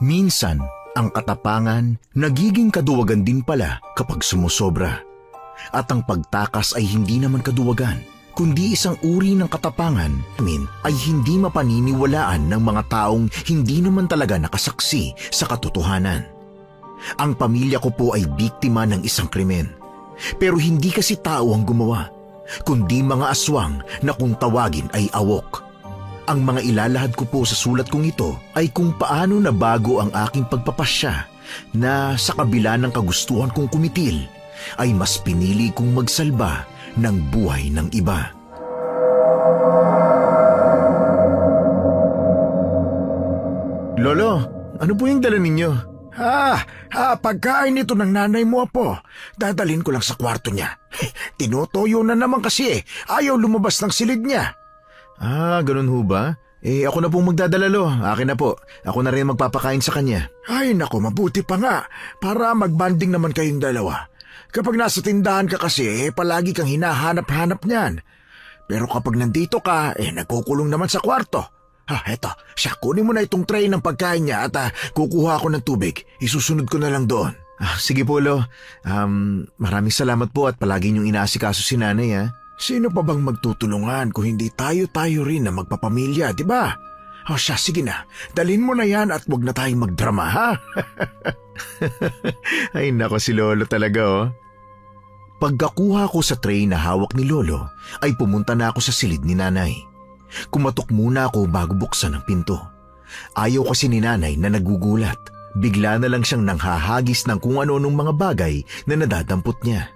Minsan, ang katapangan nagiging kaduwagan din pala kapag sumusobra. At ang pagtakas ay hindi naman kaduwagan, kundi isang uri ng katapangan ay hindi mapaniniwalaan ng mga taong hindi naman talaga nakasaksi sa katotohanan. Ang pamilya ko po ay biktima ng isang krimen. Pero hindi kasi tao ang gumawa, kundi mga aswang na kung tawagin ay awok. Ang mga ilalahad ko po sa sulat kong ito ay kung paano nabago ang aking pagpapasya na sa kabila ng kagustuhan kong kumitil, ay mas pinili kong magsalba ng buhay ng iba. Lolo, ano po yung dala ninyo? Pagkain ito ng nanay mo, Apo. Dadalhin ko lang sa kwarto niya. Tinutoyo na naman kasi ayaw lumabas ng silid niya. Ganun ho ba? Ako na pong magdadala, lo. Akin na po. Ako na rin magpapakain sa kanya. Ay nako, mabuti pa nga. Para magbanding naman kayong dalawa. Kapag nasa tindahan ka kasi, palagi kang hinahanap-hanap niyan. Pero kapag nandito ka, nagkukulong naman sa kwarto. Eto, kunin mo na itong tray ng pagkain niya at kukuha ako ng tubig. Isusunod ko na lang doon. Sige po, lo. Maraming salamat po at palagi niyong inaasikaso si nanay, ha? Sino pa bang magtutulungan kung hindi tayo rin na magpapamilya, di ba? Sige na. Dalhin mo na yan at wag na tayong magdrama, ha? Ay, nako si Lolo talaga, oh. Pagkakuha ko sa tray na hawak ni Lolo, ay pumunta na ako sa silid ni nanay. Kumatok muna ako bago buksan ang pinto. Ayaw kasi ni nanay na nagugulat. Bigla na lang siyang nanghahagis ng kung ano-anong mga bagay na nadadampot niya.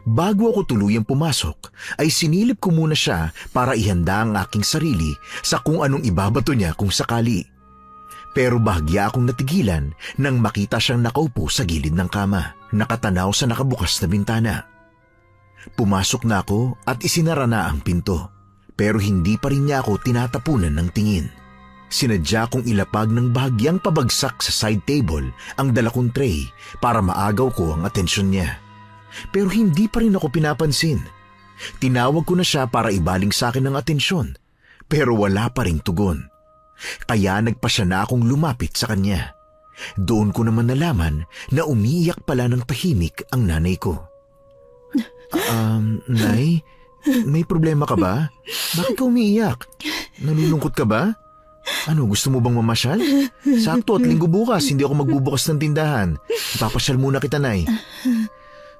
Bago ako tuluyang pumasok, ay sinilip ko muna siya para ihanda ang aking sarili sa kung anong ibabato niya kung sakali. Pero bahagya akong natigilan nang makita siyang nakaupo sa gilid ng kama, nakatanaw sa nakabukas na bintana. Pumasok na ako at isinara na ang pinto. Pero hindi pa rin niya ako tinatapunan ng tingin. Sinadya kong ilapag ng bahagyang pabagsak sa side table ang dala kong tray para maagaw ko ang atensyon niya. Pero hindi pa rin ako pinapansin. Tinawag ko na siya para ibaling sa akin ang atensyon, pero wala pa ring tugon. Kaya nagpasya na akong lumapit sa kanya. Doon ko naman nalaman na umiiyak pala ng tahimik ang nanay ko. Nay? May problema ka ba? Bakit ka umiiyak? Nalulungkot ka ba? Ano, gusto mo bang mamasyal? Sakto at linggo bukas, hindi ako magbubukas ng tindahan. Ipapasyal muna kita, Nay.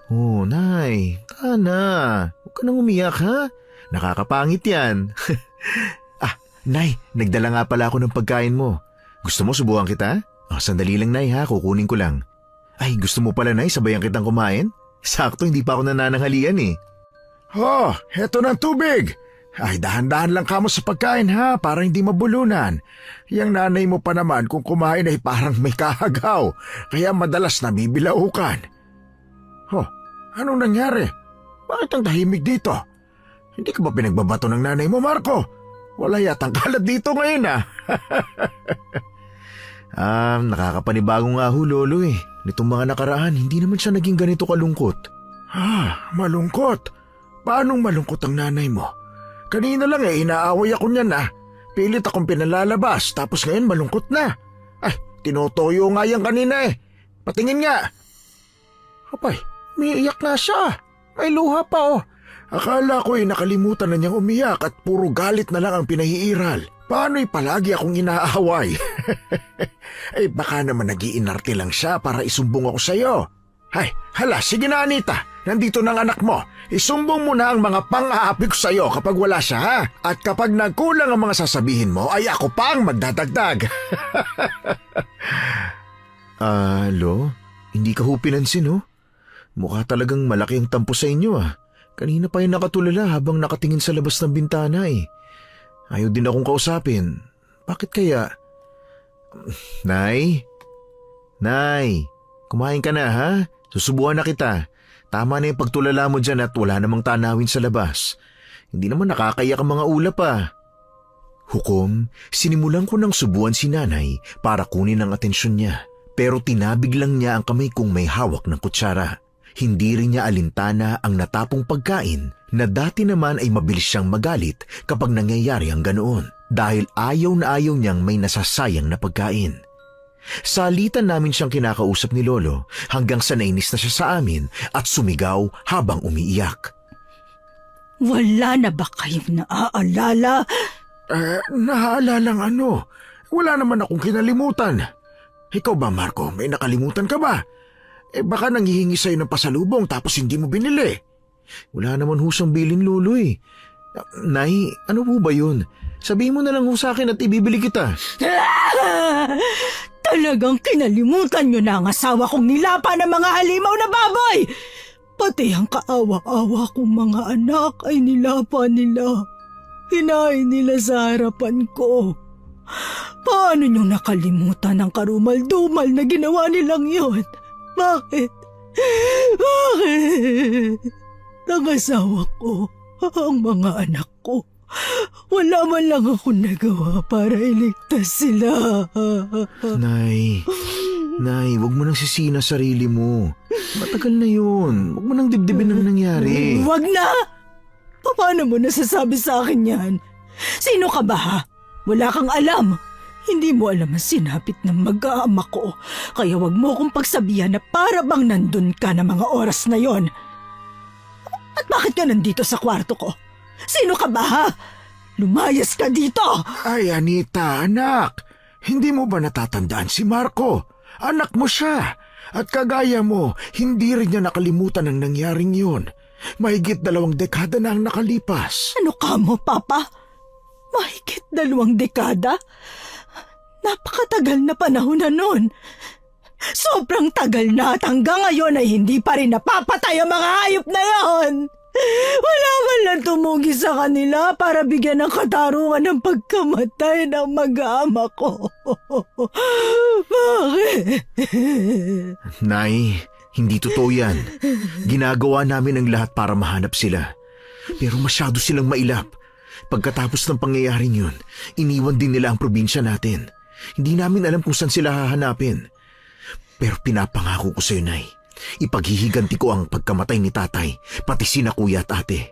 Oh, Nay, ka na. Huwag ka nang umiyak, ha? Nakakapangit yan. Nay, nagdala nga pala ako ng pagkain mo. Gusto mo subukan kita? Sandali lang, Nay, ha? Kukunin ko lang. Ay, gusto mo pala, Nay, sabayan kitang kumain? Sakto, hindi pa ako nanananghalian, eh. Heto ng tubig. Ay, dahan-dahan lang kamo sa pagkain, ha, para hindi mabulunan. Yang nanay mo pa naman kung kumain ay parang may kahagaw, kaya madalas nabibilaukan. Anong nangyari? Bakit ang tahimik dito? Hindi ka ba pinagbabato ng nanay mo, Marco? Wala yatang kalat dito ngayon, ha? Nakakapanibago nga ho, Lolo, eh. Nitong mga nakaraan, hindi naman siya naging ganito kalungkot. Malungkot? Paanong malungkot ang nanay mo? Kanina lang inaaway ako niyan, ha? Pilit akong pinalalabas, tapos ngayon malungkot na. Ay, tinutoyo nga yan kanina, eh. Patingin nga. Apay, may iyak na siya. May luha pa, oh. Akala ko nakalimutan na niyang umiyak at puro galit na lang ang pinahiiral. Paano'y palagi akong inaaway? Baka naman nag-iinarte lang siya para isumbong ako sa'yo. Ay, hala, sige na, Anita. Nandito ng anak mo. Isumbong mo na ang mga pang-aapi ko sa'yo kapag wala siya, ha? At kapag nagkulang ang mga sasabihin mo, ay ako pa ang magdadagdag. Lo? Hindi ka ho pinansin, oh? Mukha talagang malaki ang tampo sa inyo, ah. Kanina pa yung nakatulala habang nakatingin sa labas ng bintana, eh. Ayaw din akong kausapin. Bakit kaya? Nay? Nay? Kumain ka na, ha? Susubuan na kita. Tama na yung pagtulala mo dyan at wala namang tanawin sa labas. Hindi naman nakakaiyak ang mga ulap, ah. Hukom, sinimulan ko ng subuan si nanay para kunin ang atensyon niya. Pero tinabig lang niya ang kamay kong may hawak ng kutsara. Hindi rin niya alintana ang natapong pagkain na dati naman ay mabilis siyang magalit kapag nangyayari ang ganoon dahil ayaw na ayaw niyang may nasasayang na pagkain. Salitan namin siyang kinakausap ni Lolo hanggang sa nainis na siya sa amin at sumigaw habang umiiyak. Wala na ba kayong naaalala? Nahaalalang ano? Wala naman akong kinalimutan. Ikaw ba, Marco? May nakalimutan ka ba? Baka nanghihingi sa'yo ng pasalubong tapos hindi mo binili. Wala naman ho siyang bilin, Lolo eh. Nay, ano po ba yun? Sabihin mo na lang ho sa akin at ibibili kita. Talagang kinalimutan nyo na ang asawa kong nilapa ng mga halimaw na baboy! Pati ang kaawa-awa kong mga anak ay nilapa nila. Hinain nila sa harapan ko. Paano nyo nakalimutan ang karumal-dumal na ginawa nilang yon? Bakit? Bakit? Ang asawa ko, ang mga anak ko, wala man lang akong nagawa para iligtas sila. Nay, wag mo nang sisihin ang sarili mo. Matagal na yun. Wag mo nang dibdibin ang nangyari. Wag na! Paano mo nasasabi sa akin yan? Sino ka ba ha? Wala kang alam. Hindi mo alam ang sinapit ng mag-aama ko. Kaya wag mo akong pagsabihan na para bang nandun ka na mga oras na yon. At bakit ka nandito sa kwarto ko? Sino ka ba ha? Lumayas ka dito! Ay, Anita, anak. Hindi mo ba natatandaan si Marco? Anak mo siya. At kagaya mo, hindi rin niya nakalimutan ang nangyaring yun. Mahigit 2 dekada na ang nakalipas. Ano ka mo, Papa? Mahigit 2 dekada? Napakatagal na panahon na nun. Sobrang tagal na at hanggang ngayon ay hindi pa rin napapatay ang mga hayop na yon. Wala man lang tumugi sa kanila para bigyan ng katarungan ng pagkamatay ng mag-aama ko. Bakit? Nay, hindi totoo yan. Ginagawa namin ang lahat para mahanap sila. Pero masyado silang mailap. Pagkatapos ng pangyayaring yun, iniwan din nila ang probinsya natin. Hindi namin alam kung saan sila hahanapin. Pero pinapangako ko sa'yo, Nay, ipaghihiganti ko ang pagkamatay ni tatay, pati sina kuya at ate.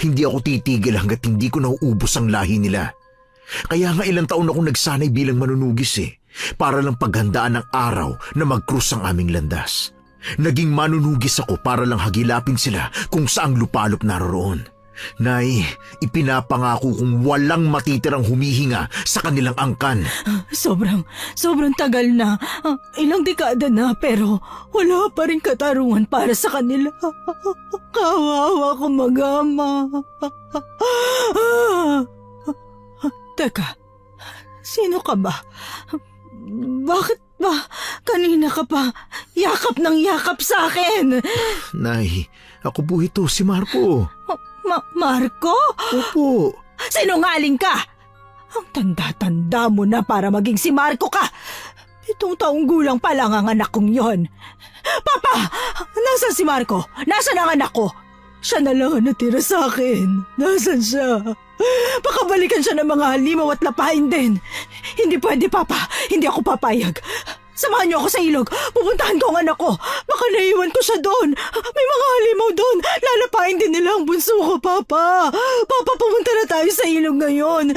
Hindi ako titigil hanggat hindi ko nauubos ang lahi nila. Kaya nga ilang taon ako nagsanay bilang manunugis para lang paghandaan ang araw na mag-cruise ang aming landas. Naging manunugis ako para lang hagilapin sila kung saang lupalop naroroon. Nay, ipinapangako kong walang matitirang humihinga sa kanilang angkan. Sobrang tagal na. Ilang dekada na pero wala pa rin katarungan para sa kanila. Kawawa ko mag-ama. Teka, sino ka ba? Bakit ba kanina ka pa yakap ng yakap sa akin? Nay, ako po ito, si Marco. Marco? Opo. Sinungaling ka! Ang tanda-tanda mo na para maging si Marco ka! 7 taong gulang pa lang ang anak kong yon. Papa! Nasaan si Marco? Nasaan ang anak ko? Siya na lang ang natira sa akin. Nasaan siya? Pakabalikan siya ng mga halimaw at lapain din. Hindi pwede, Papa. Hindi ako papayag. Samahan niyo ako sa ilog. Pupuntahan ko ang anak ko. Baka naiwan ko siya doon. May mga halimaw doon. Lalapain din nila ang bunso ko, Papa. Papa, pumunta na tayo sa ilog ngayon.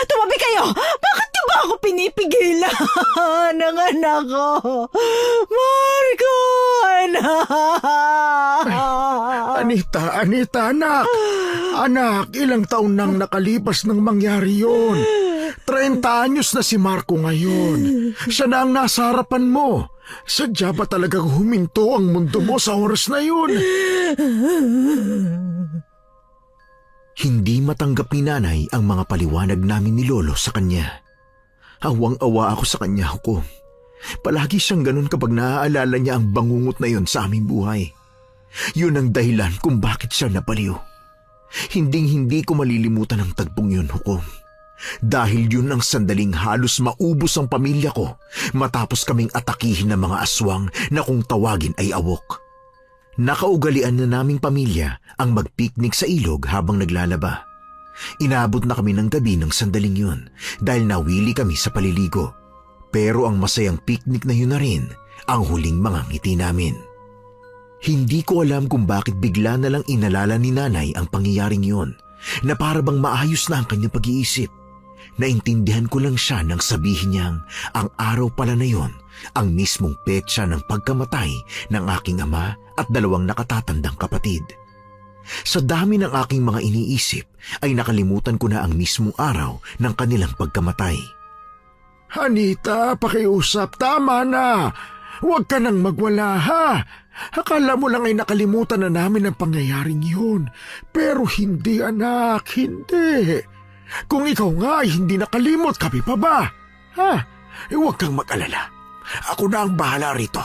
Tumabi kayo. Bakit niyo ba ako pinipigilan ng anak ko? Marco, anak! Anita, anak. Anak, ilang taon nang nakalipas nang mangyari yun. 30 anyos na si Marco ngayon. Siya na ang nasa harapan mo. Sadya ba talagang huminto ang mundo mo sa oras na yun? Hindi matanggap ni Nanay ang mga paliwanag namin ni Lolo sa kanya. Awang-awa ako sa kanya, Hukom. Palagi siyang ganun kapag naaalala niya ang bangungot na yon sa aming buhay. Yun ang dahilan kung bakit siya napaliw. Hinding-hindi ko malilimutan ang tagpong yun, Hukom. Dahil yun ang sandaling halos maubos ang pamilya ko matapos kaming atakihin ng mga aswang na kung tawagin ay awok. Nakaugalian na naming pamilya ang magpiknik sa ilog habang naglalaba. Inabot na kami ng gabi ng sandaling yun dahil nawili kami sa paliligo. Pero ang masayang piknik na yun na rin ang huling mga ngiti namin. Hindi ko alam kung bakit bigla na lang inalala ni Nanay ang pangyayaring yun na para bang maayos na ang kanyang pag-iisip. Naintindihan ko lang siya nang sabihin niyang ang araw pala na yon ang mismong petsa ng pagkamatay ng aking ama at 2 nakatatandang kapatid. Sa dami ng aking mga iniisip ay nakalimutan ko na ang mismong araw ng kanilang pagkamatay. Anita, pakiusap, tama na. Huwag ka nang magwala, ha? Akala mo lang ay nakalimutan na namin ang pangyayaring yun. Pero hindi, anak, hindi. Kung ikaw nga ay hindi nakalimot, kami pa ba? Ha? Huwag kang mag-alala. Ako na ang bahala rito.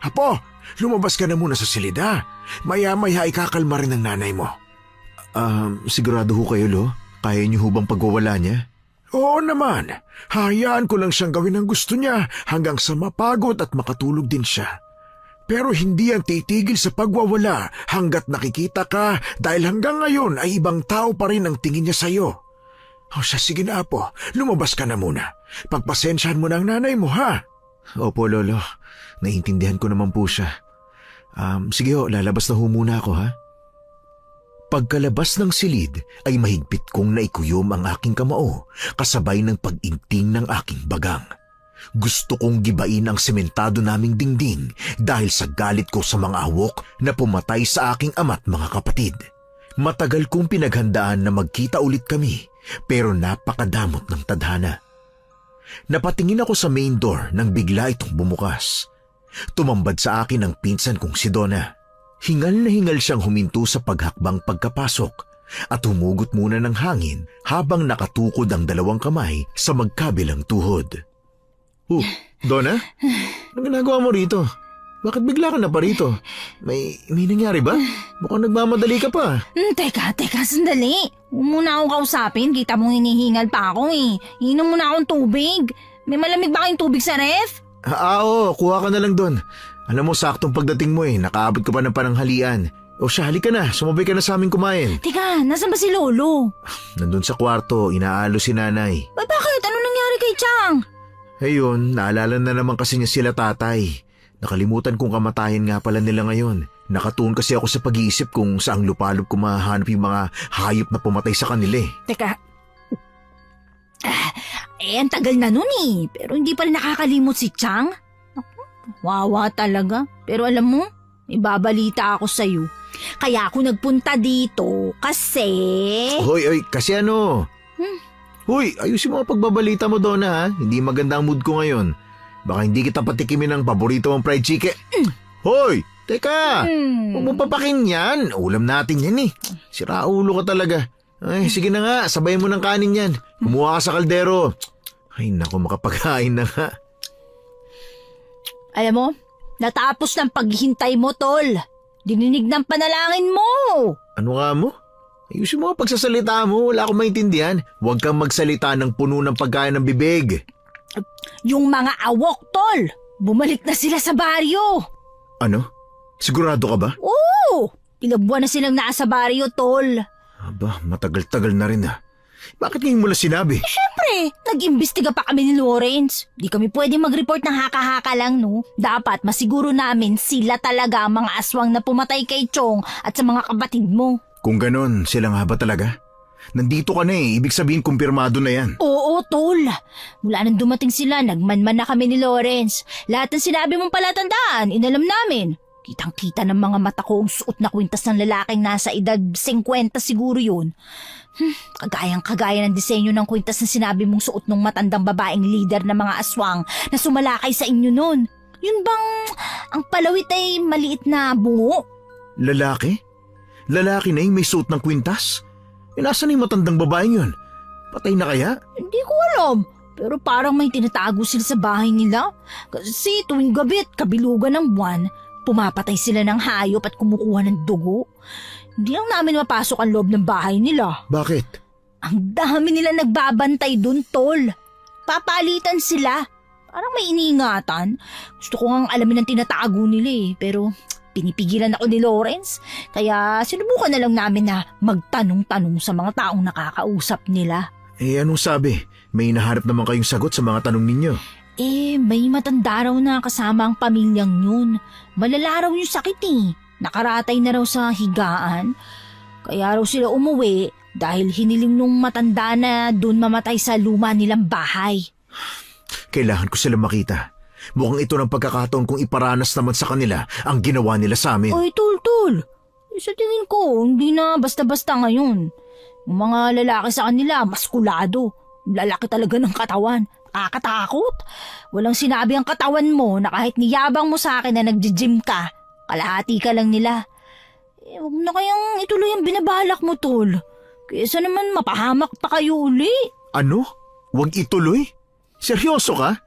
Apo, lumabas ka na muna sa silid, ha? Maya-maya ikakalma rin ng nanay mo. Sigurado ho kayo, Lo? Kaya niyo hubang pagwawala niya? Oo naman. Hayaan ko lang siyang gawin ang gusto niya hanggang sa mapagod at makatulog din siya. Pero hindi yan titigil sa pagwawala hanggat nakikita ka dahil hanggang ngayon ay ibang tao pa rin ang tingin niya sa'yo. O siya, sige na po, lumabas ka na muna. Pagpasensyahan mo na ang nanay mo, ha? Opo, Lolo. Naiintindihan ko naman po siya. Sige ho, lalabas na ho muna ako, ha? Pagkalabas ng silid ay mahigpit kong naikuyom ang aking kamao kasabay ng pag-inting ng aking bagang. Gusto kong gibain ang sementado naming dingding dahil sa galit ko sa mga awok na pumatay sa aking ama't mga kapatid. Matagal kong pinaghandaan na magkita ulit kami pero napakadamot ng tadhana. Napatingin ako sa main door nang bigla itong bumukas. Tumambad sa akin ang pinsan kong si Donna. Hingal na hingal siyang huminto sa paghakbang pagkapasok at humugot muna ng hangin habang nakatukod ang 2 kamay sa magkabilang tuhod. Donna? Anong ginagawa mo rito? Bakit bigla ka na pa rito? May nangyari ba? Mukhang nagmamadali ka pa. Teka, sandali. Huwag muna akong kausapin. Kita mong hinihingal pa ako eh. Inom muna akong tubig. May malamig ba kayong tubig sa ref? Oo, kuha ka na lang doon. Alam mo, saktong pagdating mo nakaabot ka pa ng pananghalian. O siya, halika na, sumabay ka na sa amin kumain. Teka, nasan ba si Lolo? Nandun sa kwarto, inaalo si nanay. Bakit? Ano nangyari kay Chang? Ayun, naalala na naman kasi niya sila tatay. Nakalimutan kong kamatayan nga pala nila ngayon. Nakatuon kasi ako sa pag-iisip kung saang lupalop ko mahanap yung mga hayop na pumatay sa kanila eh. Teka. Ang tagal na nun eh. Pero hindi pa rin nakakalimot si Chang. Wawa talaga. Pero alam mo, ibabalita ako sa'yo. Kaya ako nagpunta dito kasi... Hoy, kasi ano? Hoy, ayusin mo ang pagbabalita mo, Donna, ha? Hindi maganda ang mood ko ngayon. Baka hindi kita patikimin ng paborito mong fried chicken. Hoy, teka! Huwag mo papakin yan. Ulam natin yan eh. Siraulo ka talaga. Ay, sige na nga, sabay mo ng kanin yan. Kumuha ka sa kaldero. Ay, naku, makapagkain na nga. Alam mo, natapos ng paghihintay mo, Tol. Dininig ng panalangin mo. Ano nga mo? Ayusin mo ang pagsasalita mo, wala akong maintindihan. Huwag kang magsalita ng puno ng pagkain ng bibig. Yung mga awok, Tol. Bumalik na sila sa baryo. Ano? Sigurado ka ba? Oo! Ilang buwan na silang nasa baryo, Tol. Aba, matagal-tagal na rin ah. Bakit ngayon mo lang sinabi? Siyempre, nag-imbestiga pa kami ni Lawrence. Di kami pwede mag-report ng haka-haka lang, no? Dapat masiguro namin sila talaga ang mga aswang na pumatay kay Chong at sa mga kapatid mo. Kung ganon, sila nga ba talaga? Nandito ka na ibig sabihin kumpirmado na yan. Oo, Tol. Mula nang dumating sila, nagmanman na kami ni Lawrence. Lahat ng sinabi mong palatandaan, inalam namin. Kitang-kita ng mga mata ko ang suot na kwintas ng lalaking nasa edad 50 siguro yun. Kagayang-kagaya ng disenyo ng kwintas na sinabi mong suot ng matandang babaeng leader ng mga aswang na sumalakay sa inyo nun. Yun bang ang palawit ay maliit na bungo? Lalaki? Lalaki na yung may suot ng kwintas? Nasaan yung matandang babaeng yun? Patay na kaya? Hindi ko alam. Pero parang may tinatago sila sa bahay nila. Kasi tuwing gabi at kabilugan ng buwan, pumapatay sila ng hayop at kumukuha ng dugo. Hindi lang namin mapasok ang loob ng bahay nila. Bakit? Ang dami nila nagbabantay dun, Tol. Papalitan sila. Parang may iniingatan. Gusto ko ngang alamin ang tinatago nila pero pinipigilan ako ni Lawrence. Kaya sinubukan na lang namin na magtanong-tanong sa mga taong nakakausap nila. Anong sabi? May naharap naman kayong sagot sa mga tanong ninyo. May matanda raw na kasama ang pamilyang yun. Malala raw yung sakit Nakaratay na raw sa higaan. Kaya raw sila umuwi Dahil hiniling nung matanda na doon mamatay sa luma nilang bahay. Kailangan ko sila makita. Mukhang ito ng pagkakataon kung iparanas naman sa kanila ang ginawa nila sa amin. Oy, Tul. Sa tingin ko, hindi na basta-basta ngayon. Yung mga lalaki sa kanila, maskulado. Lalaki talaga ng katawan. Nakakatakot. Walang sinabi ang katawan mo na kahit niyabang mo sa akin na nagji-gym ka, kalahati ka lang nila. Huwag na kayang ituloy ang binabalak mo, Tol. Kaysa naman mapahamak pa kayo uli. Ano? Huwag ituloy? Seryoso ka?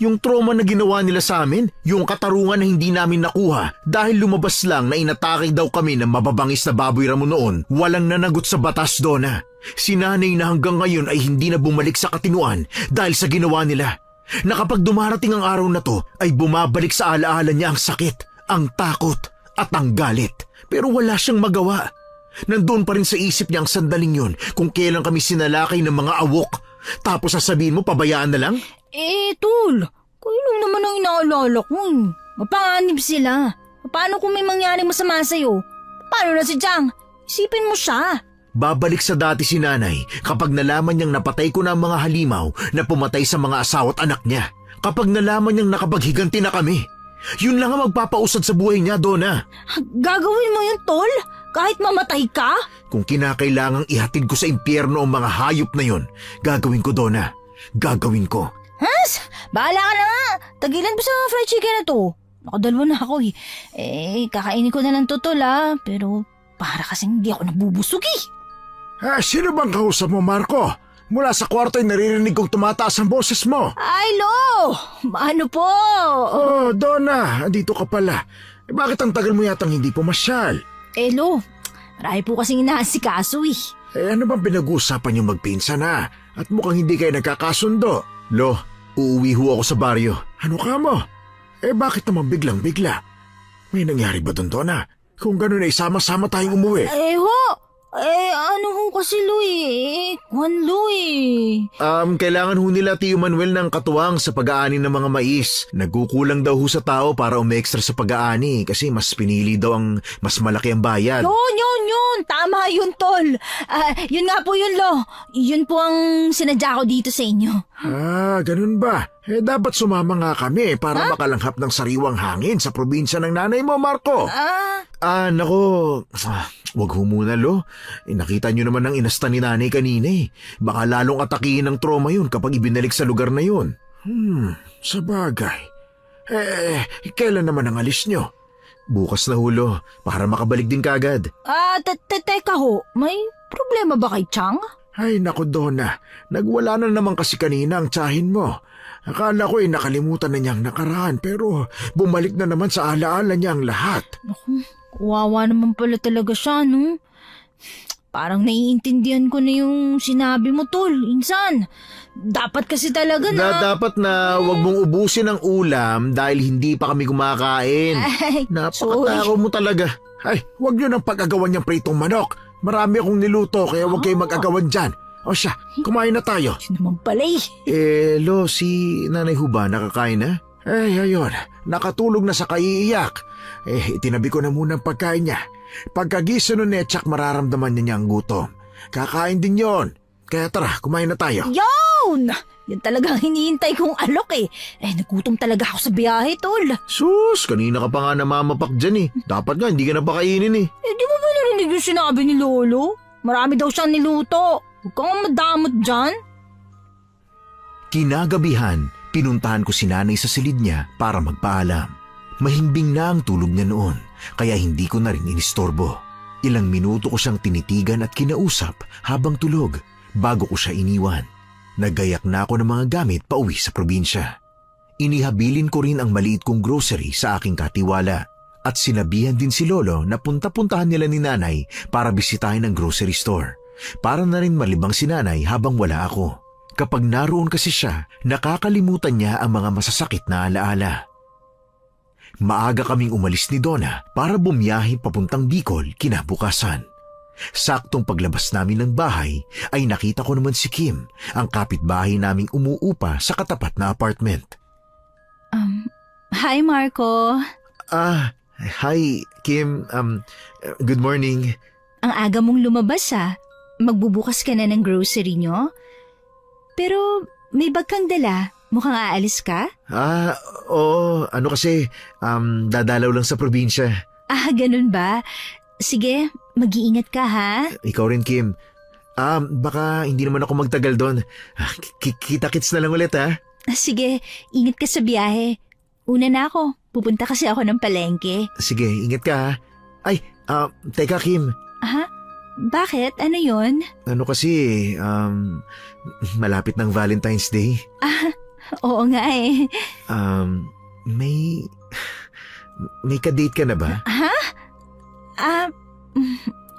Yung trauma na ginawa nila sa amin, yung katarungan na hindi namin nakuha dahil lumabas lang na inatake daw kami ng mababangis na baboy ramo noon, walang nanagot sa batas, Donna. Si nanay na hanggang ngayon ay hindi na bumalik sa katinuan dahil sa ginawa nila. Na kapag dumarating ang araw na to, ay bumabalik sa alaala niya ang sakit, ang takot at ang galit. Pero wala siyang magawa. Nandoon pa rin sa isip niya ang sandaling yun kung kailan kami sinalakay ng mga awok. Tapos sasabihin mo pabayaan na lang? Tol, kayo lang naman ang inaalala ko. Mapanganib sila. Paano kung may mangyari masama sa'yo? Paano na si Chang? Isipin mo siya. Babalik sa dati si nanay kapag nalaman niyang napatay ko na ang mga halimaw na pumatay sa mga asawa at anak niya. Kapag nalaman niyang nakapaghiganti na kami. Yun lang ang magpapausad sa buhay niya, Donna. Gagawin mo yun, Tol? Kahit mamatay ka? Kung kinakailangang ihatid ko sa impyerno ang mga hayop na yun, gagawin ko, Donna. Gagawin ko. Has? Bahala ka na nga. Tagilan mo sa fried chicken na to. Nakadalwa na ako kakainin ko na lang to, Tol, Pero para kasing hindi ako nabubusog Sino bang kausap mo, Marco? Mula sa kwarto ay naririnig kong tumataas ang boses mo. Ay, Lo! Ano po? Oh, Donna, andito ka pala. Bakit ang tagal mo yatang hindi pumasyal? Lo, marami po kasing inaasikaso Ano bang pinag-uusapan yung magpinsan At mukhang hindi kayo nagkakasundo. Lo, uuwi ho ako sa baryo. Ano ka mo? Bakit naman biglang-bigla? May nangyari ba doon, Donna? Kung gano'n ay sama-sama tayong umuwi. Ano ho kasi, Juan Kailangan ho nila Tio Manuel ng katuwang sa pag-aani ng mga mais. Nagkukulang daw ho sa tao para umextra sa pag-aani kasi mas pinili daw ang mas malaki ang bayad. Yun. Tama yun, Tol. Yun nga po yun, Lo. Yun po ang sinadya ko dito sa inyo. Ganun ba? Dapat sumama nga kami para makalanghap ng sariwang hangin sa probinsya ng nanay mo, Marco. Nako. Wag ho muna, Lo. Nakita nyo naman ang inasta ni nanay kanina Baka lalong atakihin ng trauma yun kapag ibinalik sa lugar na yun. Sabagay. Kailan naman ang alis nyo? Bukas na hulo, para makabalik din kagad. Teka ho, may problema ba kay Chang? Ay, naku, Donna. Nagwala na naman kasi kanina ang tsahin mo. Akala ko nakalimutan na niyang nakaraan pero bumalik na naman sa alaala niya ang lahat. Naku, kawawa naman pala talaga siya, no? Parang naiintindihan ko na yung sinabi mo, Tol. Insan, dapat kasi talaga Dapat na wag mong ubusin ang ulam dahil hindi pa kami kumakain. Ay, Napakatakaw mo talaga. Ay, huwag niyo nang pag-agawan niyang pritong manok. Marami akong niluto kaya huwag kayong mag-agawan dyan. O siya, kumain na tayo. Yun naman pala Lo, si Nanay Huba nakakain na? Ayun, nakatulog na sa kaiiyak. Itinabi ko na muna ang pagkain niya. Pagkagisa nun tsak mararamdaman niya ang gutom. Kakain din yon. Kaya tara, kumain na tayo. Yun! Yan talagang hinihintay kong alok nagutom talaga ako sa biyahe, Tol. Sus, kanina ka pa nga namamapak dyan Dapat nga, hindi ka na pakainin Di mo ba narinig yung sinabi ni Lolo? Marami daw siyang niluto. Huwag kang madamot dyan. Kinagabihan, pinuntahan ko si nanay sa silid niya para magpaalam. Mahimbing na ang tulog niya noon, kaya hindi ko na rin inistorbo. Ilang minuto ko siyang tinitigan at kinausap habang tulog bago ko siya iniwan. Naggayak na ako ng mga gamit pauwi sa probinsya. Inihabilin ko rin ang maliit kong grocery sa aking katiwala at sinabihan din si Lolo na punta-puntahan nila ni nanay para bisitahin ang grocery store. Para na rin malibang si nanay habang wala ako. Kapag naroon kasi siya, nakakalimutan niya ang mga masasakit na alaala. Maaga kaming umalis ni Donna para bumiyahe papuntang Bicol kinabukasan. Saktong paglabas namin ng bahay ay nakita ko naman si Kim, ang kapitbahay naming umuupa sa katapat na apartment. Hi, Marco. Hi Kim, good morning. Ang aga mong lumabas, magbubukas ka na ng grocery nyo? Pero may bag kang dala. Mukhang aalis ka? Oo, ano kasi, dadalaw lang sa probinsya. Ganun ba? Sige, mag-iingat ka ha? Ikaw rin, Kim. Baka hindi naman ako magtagal doon. Kita-kits na lang ulit, ha? Sige, ingat ka sa biyahe. Una na ako. Pupunta kasi ako ng palengke. Sige, ingat ka, ha? Ay, teka, Kim. Bakit? Ano yon? Ano kasi, malapit ng Valentine's Day. Oo nga eh. May kadate ka na ba?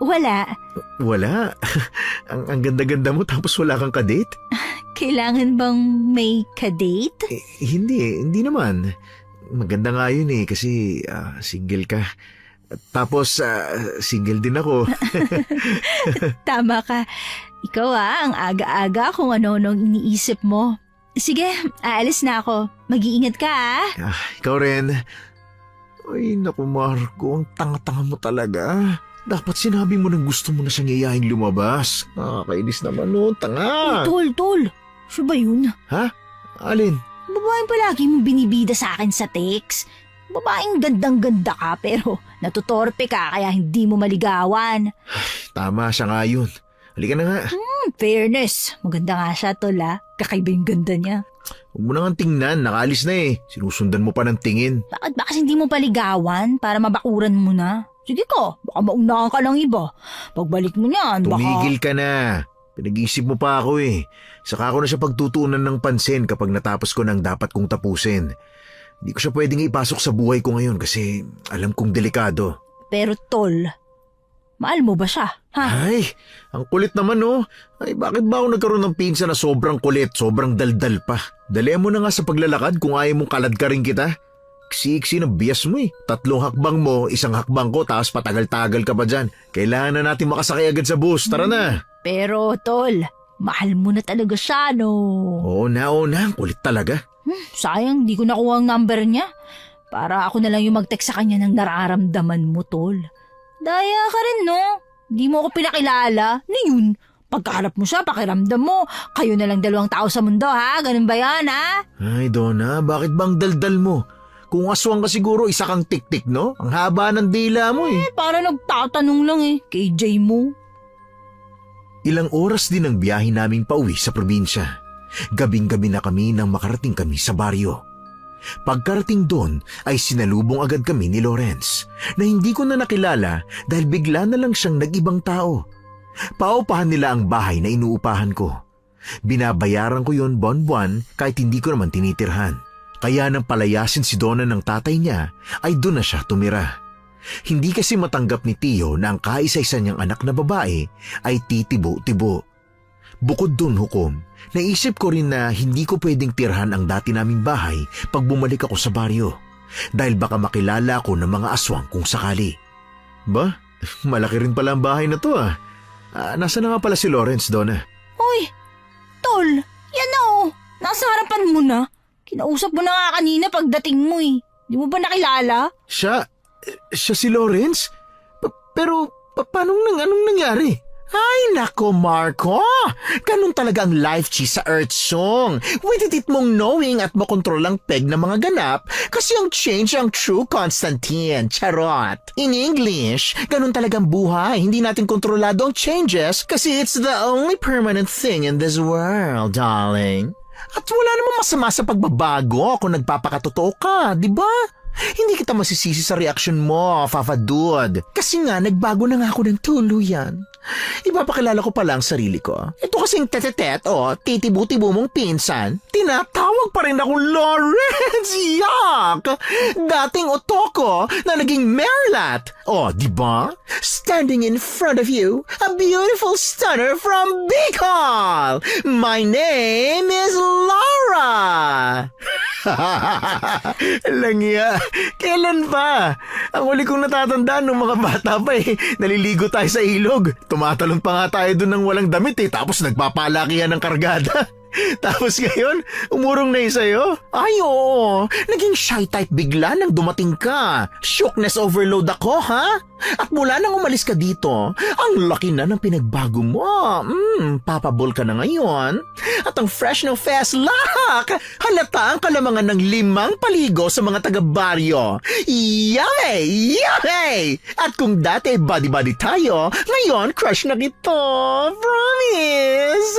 Wala. Wala. ang ganda-ganda mo tapos wala kang kadate? Kailangan bang may kadate? Hindi naman. Maganda nga yun eh kasi single ka. Tapos single din ako. Tama ka. Ikaw ang aga-aga kung ano-anong iniisip mo. Sige, aalis na ako. Mag-iingat ka Ikaw rin. Ay, naku Marco, ang tanga-tanga mo talaga. Dapat sinabi mo nang gusto mo na siyang iyayaing lumabas. Nakakainis naman no, tanga. Tol. Siya ba yun? Alin? Babaeng palagi mong binibida sa akin sa text. Babaeng gandang-ganda ka pero natutorpe ka kaya hindi mo maligawan. Tama siya nga yun. Halika na nga. Fairness. Maganda nga siya, tol Kakaiba yung ganda niya. Huwag mo na nga tingnan, nakaalis na eh. Sinusundan mo pa ng tingin. Bakit ba kasi hindi mo paligawan para mabakuran mo na? Sige ko, baka maunahan ka ng iba. Pagbalik mo niyan, baka... Tumigil ka na. Pinag-iisip mo pa ako eh. Saka ko na siya pagtutuunan ng pansin kapag natapos ko ng dapat kong tapusin. Hindi ko siya pwedeng ipasok sa buhay ko ngayon kasi alam kong delikado. Pero tol, mahal mo ba siya? Ay, ang kulit naman oh. Ay, bakit ba ako nagkaroon ng pinsa na sobrang kulit, sobrang daldal pa? Dalihan mo na nga sa paglalakad kung ayaw mong kalad ka rin kita. Iksi-iksi ng bias mo eh. 3 hakbang mo, 1 hakbang ko, tapos patagal-tagal ka pa dyan. Kailangan na natin makasakay agad sa bus. Tara na. Pero tol, mahal mo na talaga siya, no? Oo na, ang kulit talaga. Sayang, di ko nakuha ang number niya. Para ako na lang yung mag-text sa kanya ng nararamdaman mo, tol. Daya ka rin, no? Di mo ako pinakilala. Ano yun? Pagkaharap mo siya, pakiramdam mo. Kayo na lang 2 tao sa mundo, ha? Ganun ba yan, ha? Ay, Donna, bakit bang daldal mo? Kung aswang ka siguro, isa kang tik-tik, no? Ang haba ng dila mo eh. Para nagtatanong lang KJ mo. Ilang oras din ang biyahe naming pauwi sa probinsya. Gabing-gabi na kami nang makarating kami sa baryo. Pagkarating doon ay sinalubong agad kami ni Lawrence na hindi ko na nakilala dahil bigla na lang siyang nag-ibang tao. Paupahan nila ang bahay na inuupahan ko. Binabayaran ko yon buwan-buwan kahit hindi ko naman tinitirhan. Kaya nang palayasin si Donna ng tatay niya ay doon na siya tumira. Hindi kasi matanggap ni Tio na ang kaisa-isa niyang anak na babae ay titibo-tibo. Bukod dun hukom, naisip ko rin na hindi ko pwedeng tirhan ang dati naming bahay pag bumalik ako sa baryo. Dahil baka makilala ako ng mga aswang kung sakali. Ba, malaki rin pala ang bahay na to Nasa na nga pala si Lawrence, Donna? Uy, tol, yan na Nasa harapan mo na. Kinausap mo na nga kanina pagdating mo Di mo ba nakilala? Siya si Lawrence? Pero anong nangyari? Ay nako Marco, ganun talaga ang life chi sa Earth Song. Wititit mong knowing at makontrol ang peg ng mga ganap kasi ang change ang true Constantine. Charot. In English, ganun talagang buhay. Hindi natin kontrolado ang changes kasi it's the only permanent thing in this world, darling. At wala namang masama sa pagbabago kung nagpapakatotoo ka, di ba? Hindi kita masisisi sa reaction mo, Fafa Dude. Kasi nga, nagbago na nga ako ng tuluyan. Ipapakilala ko pala ang sarili ko. Ito kasing tetetet titibu-tibu mong pinsan. Tinatawag pa rin akong Lawrence. Yak! Dating otoko na naging Merlat. Di ba? Standing in front of you, a beautiful stunner from Bicol. My name is Laura. Langya, kailan pa? Ang huli kong natatandaan nung mga bata pa naliligo tayo sa ilog. Tumatalon pa nga tayo dun ng walang damit tapos nagpapalakihan ng kargada. Tapos ngayon, umurong na yung sa'yo? Ay, oo. Naging shy type bigla nang dumating ka. Shockness overload ako, ha? At mula nang umalis ka dito, ang laki na ng pinagbago mo. Papabol ka na ngayon. At ang fresh ng fast lock. Halata ang kalamangan ng 5 paligo sa mga taga-baryo. Yay! Yay! At kung dati body-body tayo, ngayon crush na kita. Promise!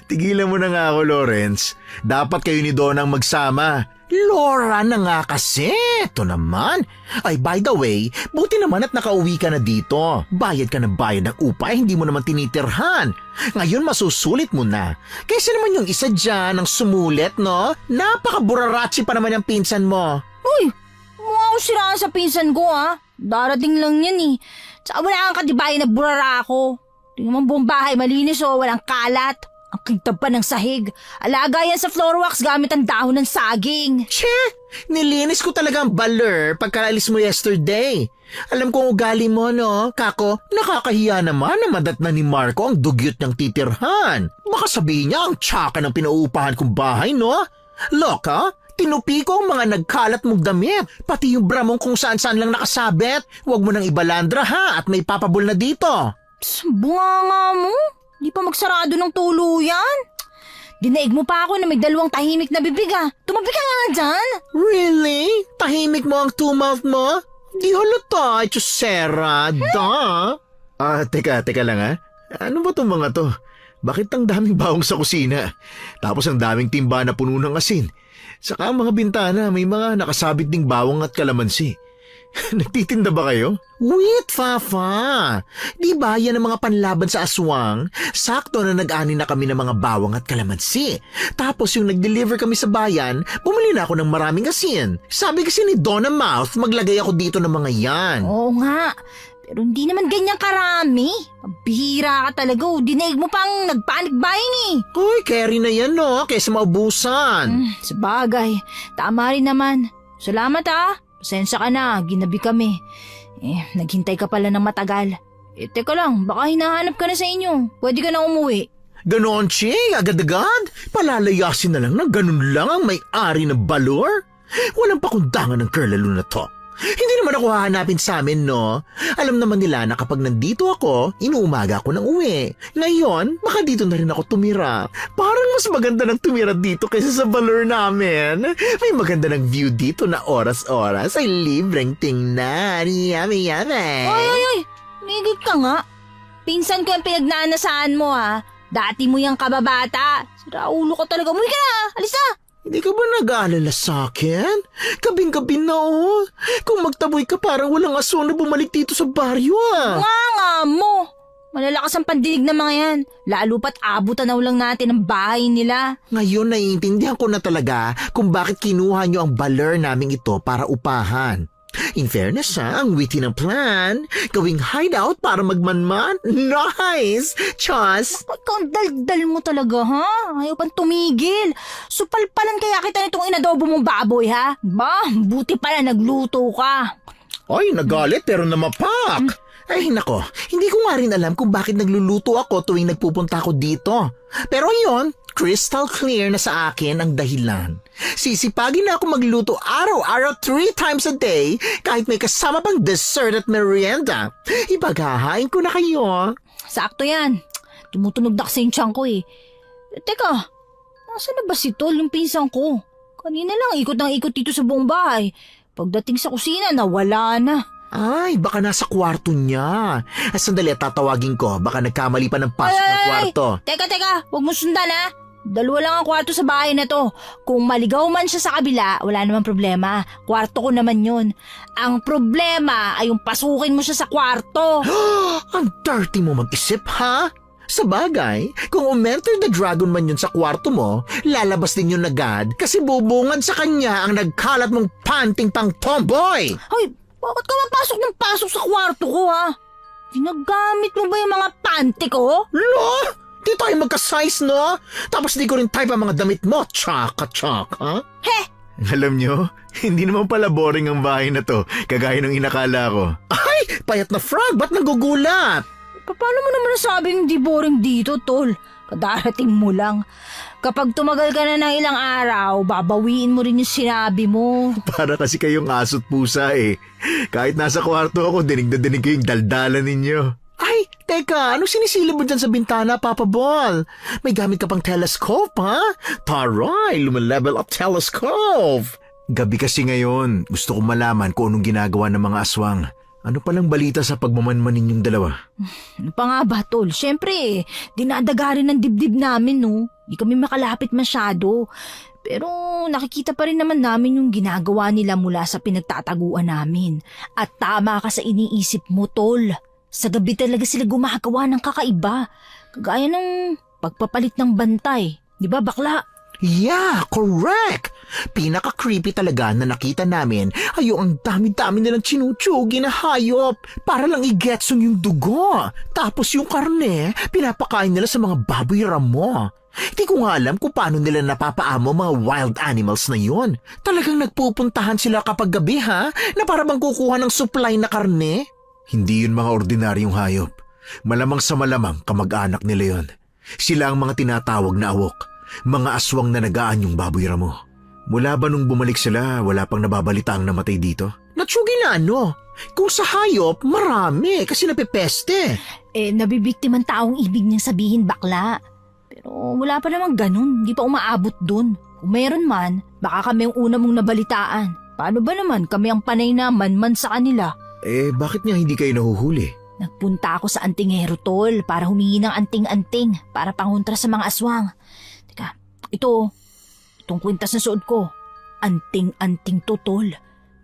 Tigilan mo na nga ako, Lawrence. Dapat kayo ni Donang magsama. Laura na nga kasi. Ito naman. Ay, by the way, buti naman at nakauwi ka na dito. Bayad ka ng bayad ng upa, hindi mo naman tinitirhan. Ngayon masusulit mo na. Kaysa naman yung isa dyan ang sumulit, no? Napaka-burarachi pa naman yung pinsan mo. Uy, mukha ko siraan sa pinsan ko ha. Darating lang yan eh. Tsaka wala kang katibayan na burara ako. Tingnan mo buong bahay malinis o walang kalat. Ang kintab pa ng sahig. Alaga yan sa floor wax gamit ang dahon ng saging. Che, nilinis ko talaga ang baler pagkaalis mo yesterday. Alam kong ugali mo, no? Kako, nakakahiya naman na madat na ni Marco ang dugyot niyang titirhan. Baka sabihin niya ang tsaka ng pinauupahan kong bahay, no? Loka, tinupi ko ang mga nagkalat mong damit. Pati yung bra mong kung saan-saan lang nakasabit. Huwag mo nang ibalandra ha at may papabol na dito. Bunga mo. Di pa magsarado ng tuluyan. Dinaig mo pa ako na may 2 tahimik na bibig ah. Tumabi ka nga dyan. Really? Tahimik mo ang two-mouth mo? Di halata, Chusera. Da? Teka lang ha. Ano ba tong mga to? Bakit ang daming bawang sa kusina? Tapos ang daming timba na puno ng asin. Saka ang mga bintana may mga nakasabit ding bawang at kalamansi. Nagtitinda ba kayo? Wait, Fafa. Di ba yan ang mga panlaban sa aswang? Sakto na nag-ani na kami ng mga bawang at kalamansi. Tapos yung nag-deliver kami sa bayan, bumili na ako ng maraming asin. Sabi kasi ni Donna Mouth, maglagay ako dito ng mga yan. Oo nga. Pero hindi naman ganyan karami. Bihira ka talaga. Dinaig mo pang nagpanic buying eh. Uy, carry na yan no, kaysa maubusan. Sabagay. Tama rin naman. Salamat ah. Pasensya ka na, ginabi kami. Naghintay ka pala ng matagal. Teka lang, baka hinahanap ka na sa inyo. Pwede ka na umuwi. Ganon, Chi, agad-agad. Palalayasin na lang na ganun lang ang may-ari ng balor. Walang pakundangan ng curlalo na to. Hindi naman ako hahanapin sa amin, no? Alam naman nila na kapag nandito ako, inuumaga ako ng uwi. Ngayon, baka dito na rin ako tumira. Parang mas maganda ng tumira dito kaysa sa balor namin. May maganda ng view dito na oras-oras ay libreng tingnan. Yummy, yummy. Ay! Migit ka nga. Pinsan ko yung pinagnanasaan mo ha. Dati mo yung kababata. Sira ulo ko talaga. Umuwi ka na! Alis na! Hindi ka ba nag-aalala sa akin? Kabing-gabi na oh. Kung magtaboy ka parang walang aso na bumalik dito sa baryo ah. Nga mo! Malalakas ang pandinig ng mga yan. Lalo pat abot-tanaw lang natin ang bahay nila. Ngayon naiintindihan ko na talaga kung bakit kinuha nyo ang baler naming ito para upahan. In fairness ang witty ng plan. Gawing hideout para magmanman. Nice! Chos! Ikaw ang daldal mo talaga ha? Ayaw pang tumigil. Supalpalan kaya kita nitong inadobo mong baboy ha? Ba, buti pala nagluto ka. Ay, nagalit pero namapak. Ay nako, hindi ko nga rin alam kung bakit nagluluto ako tuwing nagpupunta ako dito. Pero yon, crystal clear na sa akin ang dahilan. Sisipagin na ako magluto araw-araw 3 times a day kahit may kasama pang dessert at merienda. Ipaghahain ko na kayo. Sakto yan. Tumutunog na kasi yung tiyan ko eh. Teka, nasa na ba si Tol yung pinsan ko? Kanina lang ikot ng ikot dito sa buong bahay. Pagdating sa kusina, nawala na. Ay, baka nasa kwarto niya. Sandali, tatawagin ko. Baka nagkamali pa ng pasok ng kwarto. Teka, huwag mo sundan ha. 2 lang ang kwarto sa bahay na to. Kung maligaw man siya sa kabila, wala namang problema. Kwarto ko naman yun. Ang problema ay yung pasukin mo siya sa kwarto. Ang dirty mo mag-isip, ha? Sa bagay, kung umenter the dragon man yun sa kwarto mo, lalabas din yun agad kasi bubungad sa kanya ang nagkalat mong panting pang tomboy. Hoy, bakit ka pasok sa kwarto ko ha? Ginagamit mo ba yung mga panty ko? Lo? Di tayo magka-size, no? Tapos di ko rin type ang mga damit mo. Tsaka. He! Alam nyo, hindi naman pala boring ang bahay na to, kagaya ng inakala ko. Ay, payat na frog, ba't nagugulat? Paano mo naman nasabing hindi boring dito, tol? Kadarating mo lang. Kapag tumagal ka na ng ilang araw, babawiin mo rin yung sinabi mo. Para kasi kayong aso't pusa eh. Kahit nasa kwarto ako, dinig na dinig ko yung daldalan ninyo. Ay, teka, anong sinisilip mo dyan sa bintana, Papa Ball? May gamit ka pang telescope, ha? Taray, lumalevel up telescope! Gabi kasi ngayon, gusto kong malaman kung anong ginagawa ng mga aswang. Ano palang balita sa pagmamanman ninyong dalawa? Ano pa nga ba, tol? Siyempre, dinadaga rin ng dibdib namin, no? Di kami makalapit masyado. Pero nakikita pa rin naman namin yung ginagawa nila mula sa pinagtataguan namin. At tama ka sa iniisip mo, tol. Sa gabi talaga sila gumagawa ng kakaiba. Kagaya ng pagpapalit ng bantay. Di ba, bakla? Yeah, correct! Pinaka-creepy talaga na nakita namin ay yung ang dami-dami nilang chinuchugi na hayop para lang i-getsong yung dugo. Tapos yung karne, pinapakain nila sa mga baboy ramo. Hindi ko nga alam kung paano nila napapaamo mga wild animals na yun. Talagang nagpupuntahan sila kapag gabi ha, na para bang kukuha ng supply na karne? Hindi yun mga ordinaryong hayop. Malamang sa malamang kamag-anak nila yon. Sila ang mga tinatawag na awok. Mga aswang na nagaan yung baboy ramo. Mula ba nung bumalik sila, wala pang nababalita ang namatay dito? Natsugi na ano? Kung sa hayop, marami kasi napepeste. Nabibiktiman taong ibig niyang sabihin, bakla. Pero wala pa namang ganun, hindi pa umaabot dun. Kung meron man, baka kami ang una mong nabalitaan. Paano ba naman kami ang panay na man sa kanila? Bakit nga hindi kayo nahuhuli? Nagpunta ako sa antingero, tol, para humingi ng anting-anting para pangontra sa mga aswang. Teka, itong kwintas na suot ko, anting-anting to, tol.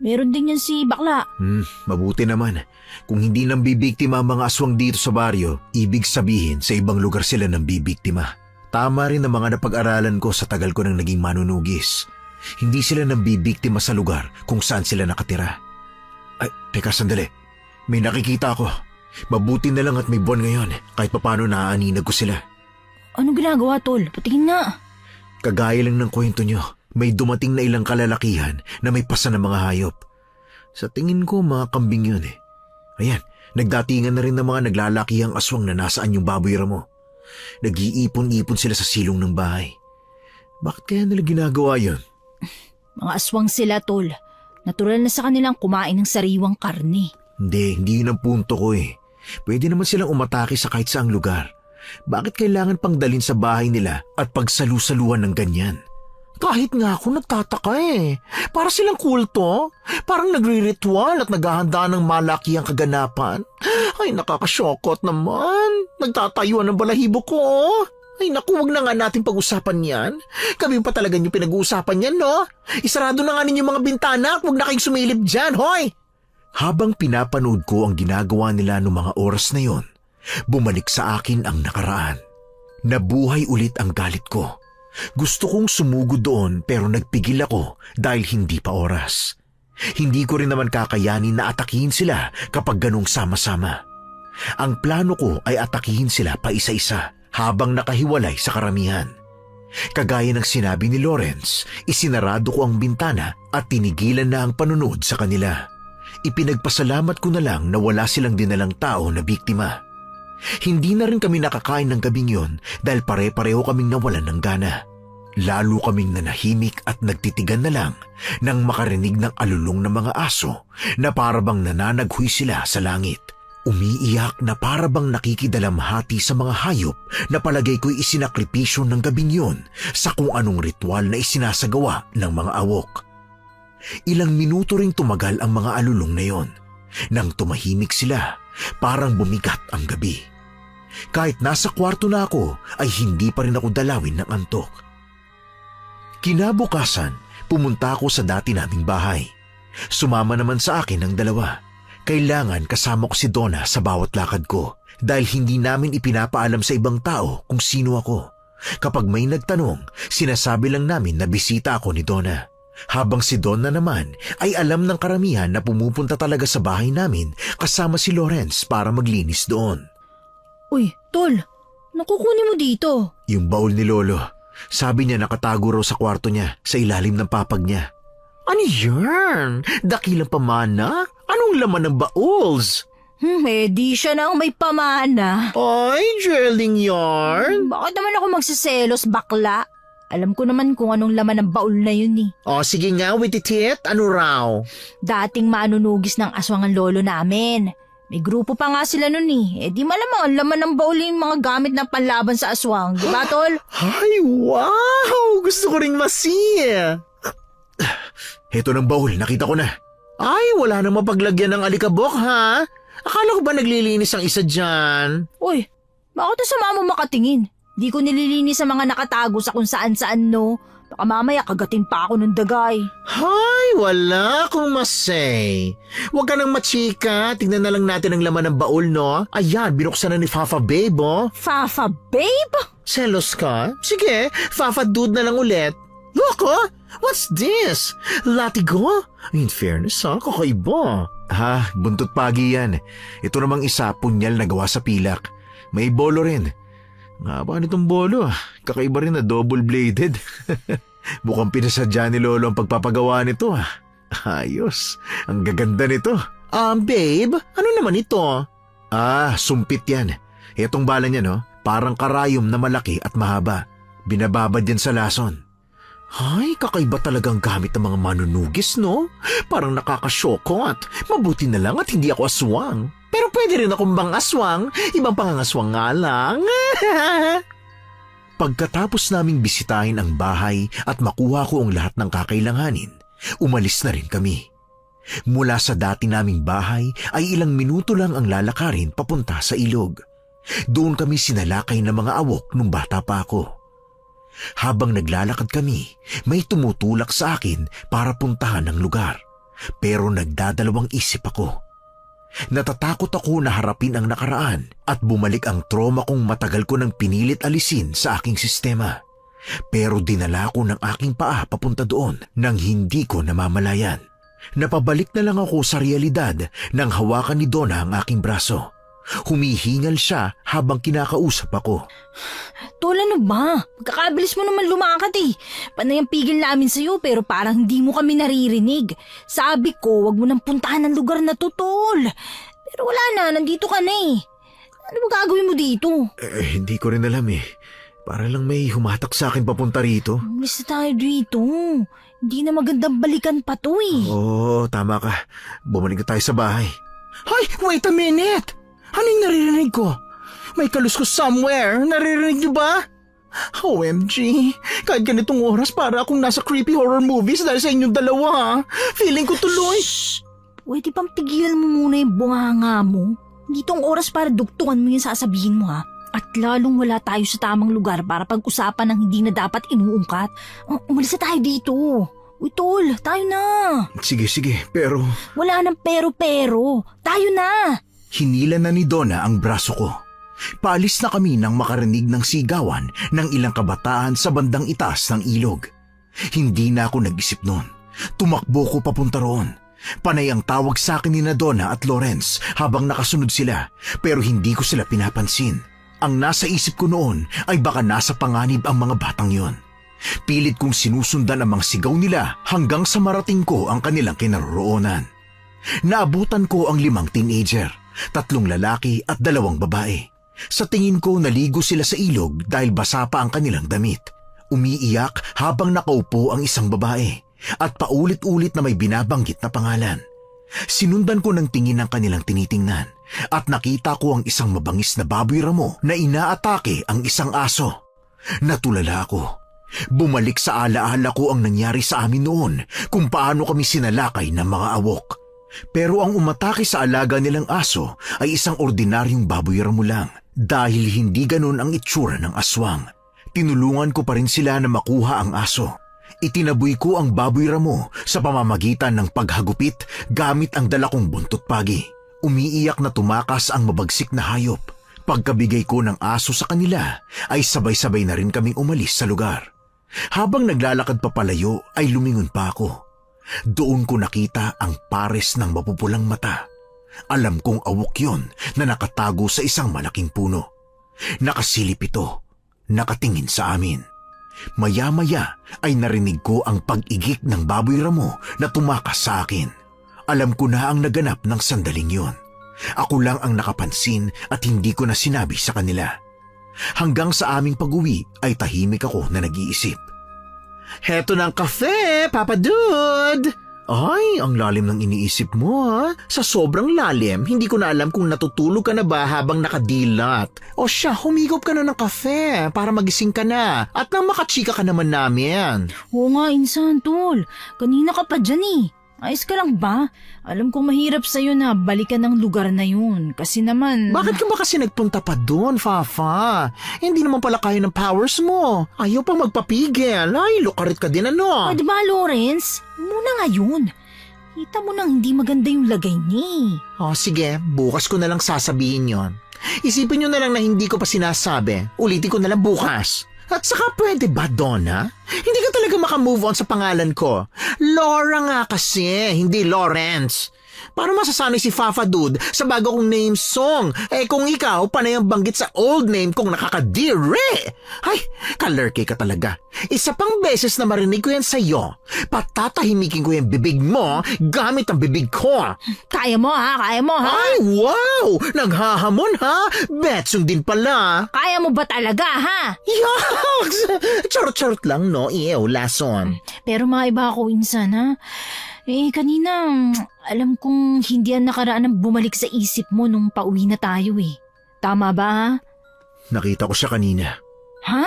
Meron din yan si bakla. Mabuti naman. Kung hindi nang bibiktima ang mga aswang dito sa baryo, ibig sabihin sa ibang lugar sila nang bibiktima. Tama rin ang mga napag-aralan ko sa tagal ko nang naging manunugis. Hindi sila nang bibiktima sa lugar kung saan sila nakatira. Ay, teka sandali. May nakikita ako. Mabuti na lang at may buwan ngayon kahit papano naaaninag ko sila. Anong ginagawa, tol? Patingin nga. Kagaya lang ng kwento nyo, may dumating na ilang kalalakihan na may pasa ng mga hayop. Sa tingin ko mga kambing yun eh. Ayan, nagdatingan na rin ng mga naglalakihang aswang na nasaan yung baboy ramo. Nag-iipon-ipon sila sa silong ng bahay. Bakit kaya nila ginagawa yun? Mga aswang sila, tol. Natural na sa kanilang kumain ng sariwang karne. Hindi yun ang punto ko eh. Pwede naman silang umatake sa kahit saang lugar. Bakit kailangan pang dalhin sa bahay nila at pagsalu-saluhan ng ganyan? Kahit nga ako nagtataka eh. Para silang kulto. Parang nagre-ritual at naghahanda ng malaki ang kaganapan. Ay, nakakasyokot naman. Nagtatayuan ng balahibo ko. Ay naku, wag na nga natin pag-usapan yan. Kami pa talaga yung pinag-uusapan yan, no? Isarado na nga ninyo mga bintana at wag na kayong sumilip dyan, hoy! Habang pinapanood ko ang ginagawa nila noong mga oras na yon, bumalik sa akin ang nakaraan. Nabuhay ulit ang galit ko. Gusto kong sumugod doon pero nagpigil ako dahil hindi pa oras. Hindi ko rin naman kakayanin na atakihin sila kapag ganong sama-sama. Ang plano ko ay atakihin sila pa isa-isa habang nakahiwalay sa karamihan. Kagaya ng sinabi ni Lawrence, isinarado ko ang bintana at tinigilan na ang panunod sa kanila. Ipinagpasalamat ko na lang na wala silang dinalang tao na biktima. Hindi na rin kami nakakain ng gabing yon dahil pare-pareho kaming nawalan ng gana. Lalo kaming nanahimik at nagtitigan na lang nang makarinig ng alulong ng mga aso na parabang nananaghoy sila sa langit. Umiiyak na parabang nakikidalamhati sa mga hayop na palagay ko'y isinakripisyo ng gabing yon sa kung anong ritual na isinasagawa ng mga awok. Ilang minuto ring tumagal ang mga alulong na yon. Nang tumahimik sila, parang bumigat ang gabi. Kahit nasa kwarto na ako, ay hindi pa rin ako dalawin ng antok. Kinabukasan, pumunta ako sa dati naming bahay. Sumama naman sa akin ang dalawa. Kailangan kasama ko si Donna sa bawat lakad ko dahil hindi namin ipinapaalam sa ibang tao kung sino ako. Kapag may nagtanong, sinasabi lang namin na bisita ako ni Donna. Habang si Donna naman ay alam ng karamihan na pumupunta talaga sa bahay namin kasama si Lawrence para maglinis doon. Uy, tol, nakukunin mo dito. Yung baul ni Lolo, sabi niya nakatago raw sa kwarto niya sa ilalim ng papag niya. Ano yan? Dakilang pamana? Anong laman ng bauls? Di siya na ang may pamana. Ay, Jerling yarn. Bakit naman ako magsiselos, bakla? Alam ko naman kung anong laman ng baul na yun eh. O, sige nga, wititit. Ano raw? Dating manunugis ng aswang ang lolo namin. May grupo pa nga sila nun eh. Di malamang ang laman ng baul yung mga gamit na panlaban sa aswang. Di ba, tol? Ay, wow! Gusto ko ring masi. Heto ng baul, nakita ko na. Ay, wala nang mapaglagyan ng alikabok, ha? Akala ko ba naglilinis ang isa dyan? Uy, bakit nasama mo makatingin? Di ko nililinis sa mga nakatago sa kung saan-saan, no? Baka mamaya kagatin pa ako ng dagay. Hay, wala akong masay. Huwag ka nang machika. Tignan na lang natin ang laman ng baul, no? Ayan, binuksan na ni Fafa Babe, oh. Fafa, babe? Selos ka? Sige, Fafa Dude na lang ulit. Loko, what's this? Latigo? In fairness, ha? Kakaiba. Ha, buntot pagi yan. Ito namang isa, punyal na gawa sa pilak. May bolo rin. Nga ba nitong bolo? Kakaiba rin na double-bladed. Mukhang pinasadya ni Lolo ang pagpapagawa nito. Ayos, ang gaganda nito. Babe, ano naman ito? Sumpit yan. Itong bala niya, no? Parang karayom na malaki at mahaba. Binababad yan sa lason. Ay, kakaiba talagang gamit ng mga manunugis, no? Parang nakakasyoko at mabuti na lang at hindi ako aswang. Pero pwede rin akong bang aswang, ibang pangangaswang nga lang. Pagkatapos naming bisitahin ang bahay at makuha ko ang lahat ng kakailanganin, umalis na rin kami. Mula sa dati naming bahay ay ilang minuto lang ang lalakarin papunta sa ilog. Doon kami sinalakay ng mga awok nung bata pa ako. Habang naglalakad kami, may tumutulak sa akin para puntahan ang lugar. Pero nagdadalawang isip ako. Natatakot ako na harapin ang nakaraan at bumalik ang trauma kong matagal ko nang pinilit alisin sa aking sistema. Pero dinala ko ng aking paa papunta doon nang hindi ko namamalayan. Napabalik na lang ako sa realidad nang hawakan ni Donna ang aking braso. Humihingal siya habang kinakausap ako. Tol, ano ba? Magkakabilis mo naman lumakad eh. Panay ang pigil namin sa'yo pero parang hindi mo kami naririnig. Sabi ko, wag mo nang puntahan ang lugar na to, Tol. Pero wala na, nandito ka na eh. Ano ba gagawin mo dito? Hindi ko rin alam eh. Para lang may humatak sa akin papunta rito. Umalis na tayo dito. Hindi na magandang balikan pa to eh. Oo, tama ka. Bumalik na tayo sa bahay. Ay, wait a minute! Anong naririnig ko? May kaluskos somewhere. Naririnig niyo ba? OMG, kahit ganitong oras para akong nasa creepy horror movies dahil sa inyong dalawa. Feeling ko tuloy. Pwede pang tigilan mo muna yung bunganga mo. Hindi tong oras para dugtungan mo yung sasabihin mo ha. At lalong wala tayo sa tamang lugar para pag-usapan ng hindi na dapat inuungkat. Umalis na tayo dito. Uy, Tol, tayo na. Sige, pero... Wala nang pero-pero. Tayo na. Hinila na ni Donna ang braso ko. Paalis na kami nang makarinig ng sigawan ng ilang kabataan sa bandang itaas ng ilog. Hindi na ako nag-isip noon. Tumakbo ko papunta roon. Panay ang tawag sa akin ni Donna at Lawrence habang nakasunod sila pero hindi ko sila pinapansin. Ang nasa isip ko noon ay baka nasa panganib ang mga batang yon. Pilit kong sinusundan ang mga sigaw nila hanggang sa marating ko ang kanilang kinaroroonan. Naabutan ko ang 5 teenager, 3 lalaki at 2 babae. Sa tingin ko naligo sila sa ilog dahil basa pa ang kanilang damit. Umiiyak habang nakaupo ang isang babae at paulit-ulit na may binabanggit na pangalan. Sinundan ko ng tingin ang kanilang tinitingnan at nakita ko ang isang mabangis na baboy ramo na inaatake ang isang aso. Natulala ako. Bumalik sa alaala ko ang nangyari sa amin noon kung paano kami sinalakay ng mga awok. Pero ang umatake sa alaga nilang aso ay isang ordinaryong baboy ramo lang dahil hindi ganun ang itsura ng aswang. Tinulungan ko pa rin sila na makuha ang aso. Itinaboy ko ang baboy ramo sa pamamagitan ng paghagupit gamit ang dala kong buntot pagi. Umiiyak na tumakas ang mabagsik na hayop. Pagkabigay ko ng aso sa kanila ay sabay-sabay na rin kaming umalis sa lugar. Habang naglalakad pa palayo ay lumingon pa ako. Doon ko nakita ang pares ng mapupulang mata. Alam kong awok yon na nakatago sa isang malaking puno. Nakasilip ito, nakatingin sa amin. Maya-maya ay narinig ko ang pag-igik ng baboy ramo na tumakas sa akin. Alam ko na ang naganap ng sandaling yon. Ako lang ang nakapansin at hindi ko na sinabi sa kanila. Hanggang sa aming pag-uwi ay tahimik ako na nag-iisip. Heto ng kafe, Papa Dude! Ay, ang lalim ng iniisip mo ha. Sa sobrang lalim, hindi ko na alam kung natutulog ka na ba habang nakadilat. O siya, humigop ka na ng kafe para magising ka na at nang makachika ka naman namin. Oo nga, insan, tol. Kanina ka pa dyan eh. Ayos ka lang ba? Alam kong mahirap sa'yo na balikan ng lugar na yun. Kasi naman... Bakit ka ba kasi nagpunta pa doon, Fafa? Hindi naman pala kaya ng powers mo. Ayaw pa magpapigil. Ay, lukarit ka din ano. Pwede ba, Lawrence? Muna ngayon. Kita mo nang hindi maganda yung lagay niya. O sige, bukas ko na lang sasabihin yon. Isipin nyo na lang na hindi ko pa sinasabi. Ulitin ko na lang bukas. At saka pwede ba, Donna? Hindi ka talaga makamove on sa pangalan ko. Laura nga kasi, hindi Lawrence. Paano masasanay si Fafa Dude sa bago kong name song? Eh kung ikaw, panay ang banggit sa old name kong nakakadire. Ay, kalerke ka talaga. Isa pang beses na marinig ko yan sa'yo. Patatahimikin ko yung bibig mo gamit ang bibig ko. Kaya mo ha? Kaya mo ha? Ay, wow! Naghahamon ha? Betsong din pala. Kaya mo ba talaga ha? Yucks! Charot-charot lang, no? Ew, lason. Pero maiba ako, insan ha? Kanina, alam kong hindi ang nakaraan ang bumalik sa isip mo nung pauwi na tayo eh. Tama ba ha? Nakita ko siya kanina. Ha?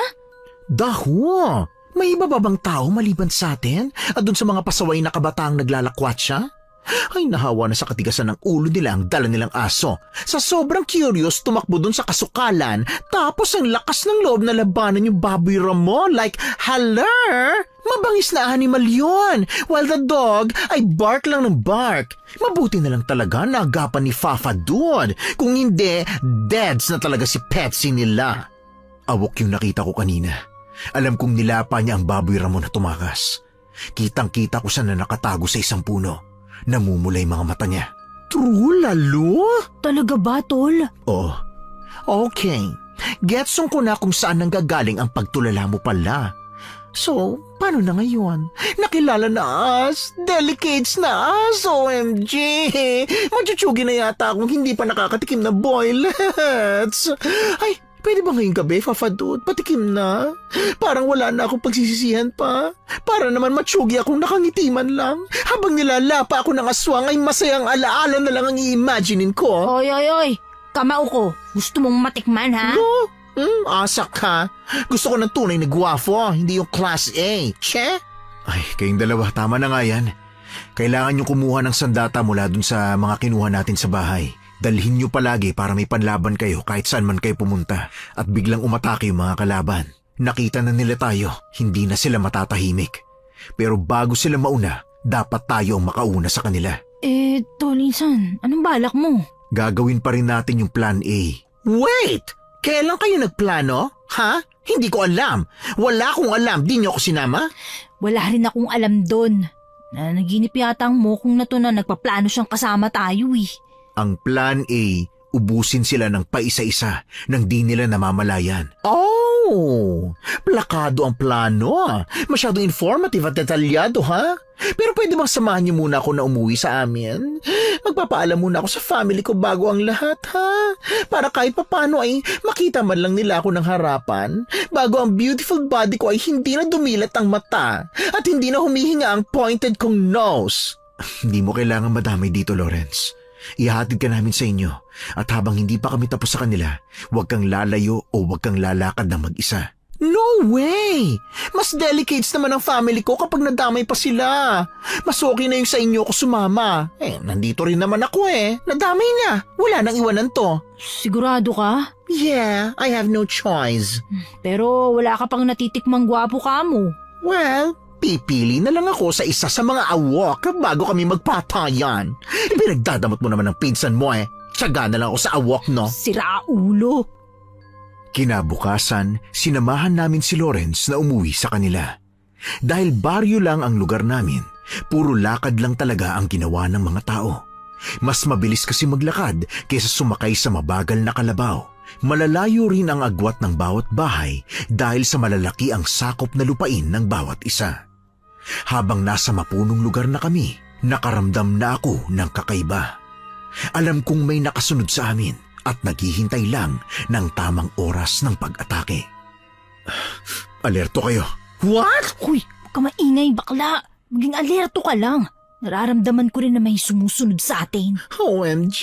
Daho! May iba ba bang tao maliban sa atin? At dun sa mga pasaway na kabataang naglalakwat siya? Ay, nahawa na sa katigasan ng ulo nila ang dala nilang aso. Sa sobrang curious, tumakbo dun sa kasukalan. Tapos ang lakas ng loob na labanan yung baboy Ramon. Like, halar! Mabangis na animal yon. While the dog ay bark lang ng bark. Mabuti na lang talaga na agapan ni Fafa doon. Kung hindi, deads na talaga si Petsy nila. Awok yung nakita ko kanina. Alam kong nilapa niya ang baboy Ramon na tumakas. Kitang-kita ko siya na nakatago sa isang puno. Namumulay mga mata niya. True, lalo? Talaga ba, tol? Oo, Okay. Getsong ko na kung saan nanggagaling ang pagtulala mo pala. So, paano na ngayon? Nakilala na us. Delicates na us. OMG. Machuchugi na yata akong hindi pa nakakatikim na boilets. Ay, pwede ba ngayong gabi, Fafa Dude? Patikim na. Parang wala na akong pagsisisihan pa. Para naman matsugi akong nakangitiman lang. Habang nilalapa ako ng aswang ay masayang alaala na lang ang i-imaginein ko. Oy, oy, oy. Kamao ko. Gusto mong matikman ha? No? Asak ka. Gusto ko ng tunay na guwafo, hindi yung class A. Che? ay kayong dalawa, tama na nga yan. Kailangan niyo kumuha ng sandata mula dun sa mga kinuha natin sa bahay. Dalhin niyo palagi para may panlaban kayo kahit saan man kayo pumunta at biglang umatake yung mga kalaban. Nakita na nila tayo, hindi na sila matatahimik. Pero bago sila mauna, dapat tayo ang makauna sa kanila. Tol, insan, anong balak mo? Gagawin pa rin natin yung plan A. Wait! Kailan kayo nagplano? Ha? Hindi ko alam. Wala akong alam. Di niyo ako sinama? Wala rin akong alam doon. Naginip yata ang mokong na to na nagpaplano siyang kasama tayo eh. Ang plan A, ubusin sila ng paisa-isa nang di nila namamalayan. Oh! Plakado ang plano. Masyadong informative at detalyado, ha? Pero pwede bang samahan niyo muna ako na umuwi sa amin? Magpapaalam muna ako sa family ko bago ang lahat, ha? Para kahit papano ay makita man lang nila ako ng harapan bago ang beautiful body ko ay hindi na dumilat ang mata at hindi na humihinga ang pointed kong nose. Hindi mo kailangan madamay dito, Lawrence. Ihatid ka namin sa inyo at habang hindi pa kami tapos sa kanila, huwag kang lalayo o huwag kang lalakad na mag-isa. No way! Mas delicates naman ang family ko kapag nadamay pa sila. Mas okay na yung sa inyo ko sumama. Nandito rin naman ako Nadamay na. Wala nang iwanan to. Sigurado ka? Yeah, I have no choice. Pero wala ka pang natitikmang gwapo ka mo. Well, pipili na lang ako sa isa sa mga awok bago kami magpatayan. Pinagdadamot mo naman ang pinsan mo Tiyaga na lang ako sa awok, no? Sira ulo. Kinabukasan, sinamahan namin si Lawrence na umuwi sa kanila. Dahil baryo lang ang lugar namin, puro lakad lang talaga ang ginawa ng mga tao. Mas mabilis kasi maglakad kaysa sumakay sa mabagal na kalabaw. Malalayo rin ang agwat ng bawat bahay dahil sa malalaki ang sakop na lupain ng bawat isa. Habang nasa mapunong lugar na kami, nakaramdam na ako ng kakaiba. Alam kong may nakasunod sa amin at naghihintay lang ng tamang oras ng pag-atake. Alerto kayo. What? Huy, huwag ka maingay, bakla. Maging alerto ka lang. Nararamdaman ko rin na may sumusunod sa atin. OMG,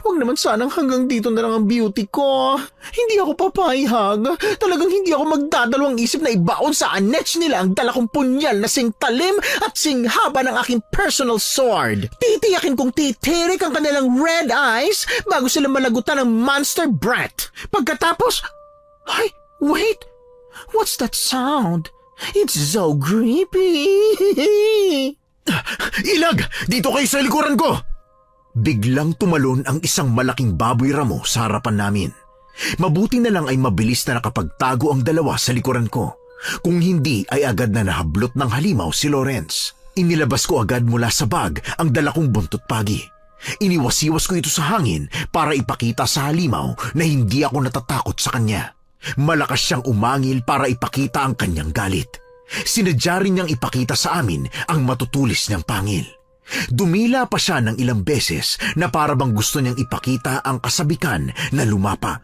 wag naman sanang hanggang dito na lang ang beauty ko. Hindi ako papayag. Talagang hindi ako magdadalawang isip na ibaon sa anets nila ang dala kong punyal na sing talim at sing haba ng aking personal sword. Titiyakin kong titirik ang kanilang red eyes bago sila malagutan ng monster brat. Pagkatapos, ay, wait, what's that sound? It's so creepy. Ilag! Dito kayo sa likuran ko! Biglang tumalon ang isang malaking baboy ramo sa harapan namin. Mabuti na lang ay mabilis na nakapagtago ang dalawa sa likuran ko. Kung hindi ay agad na nahablot ng halimaw si Lawrence. Inilabas ko agad mula sa bag ang dala kong buntot pagi. Iniwasiwas ko ito sa hangin para ipakita sa halimaw na hindi ako natatakot sa kanya. Malakas siyang umangil para ipakita ang kanyang galit. Sinadya rin niyang ipakita sa amin ang matutulis niyang pangil. Dumila pa siya ng ilang beses na para bang gusto niyang ipakita ang kasabikan na lumapa.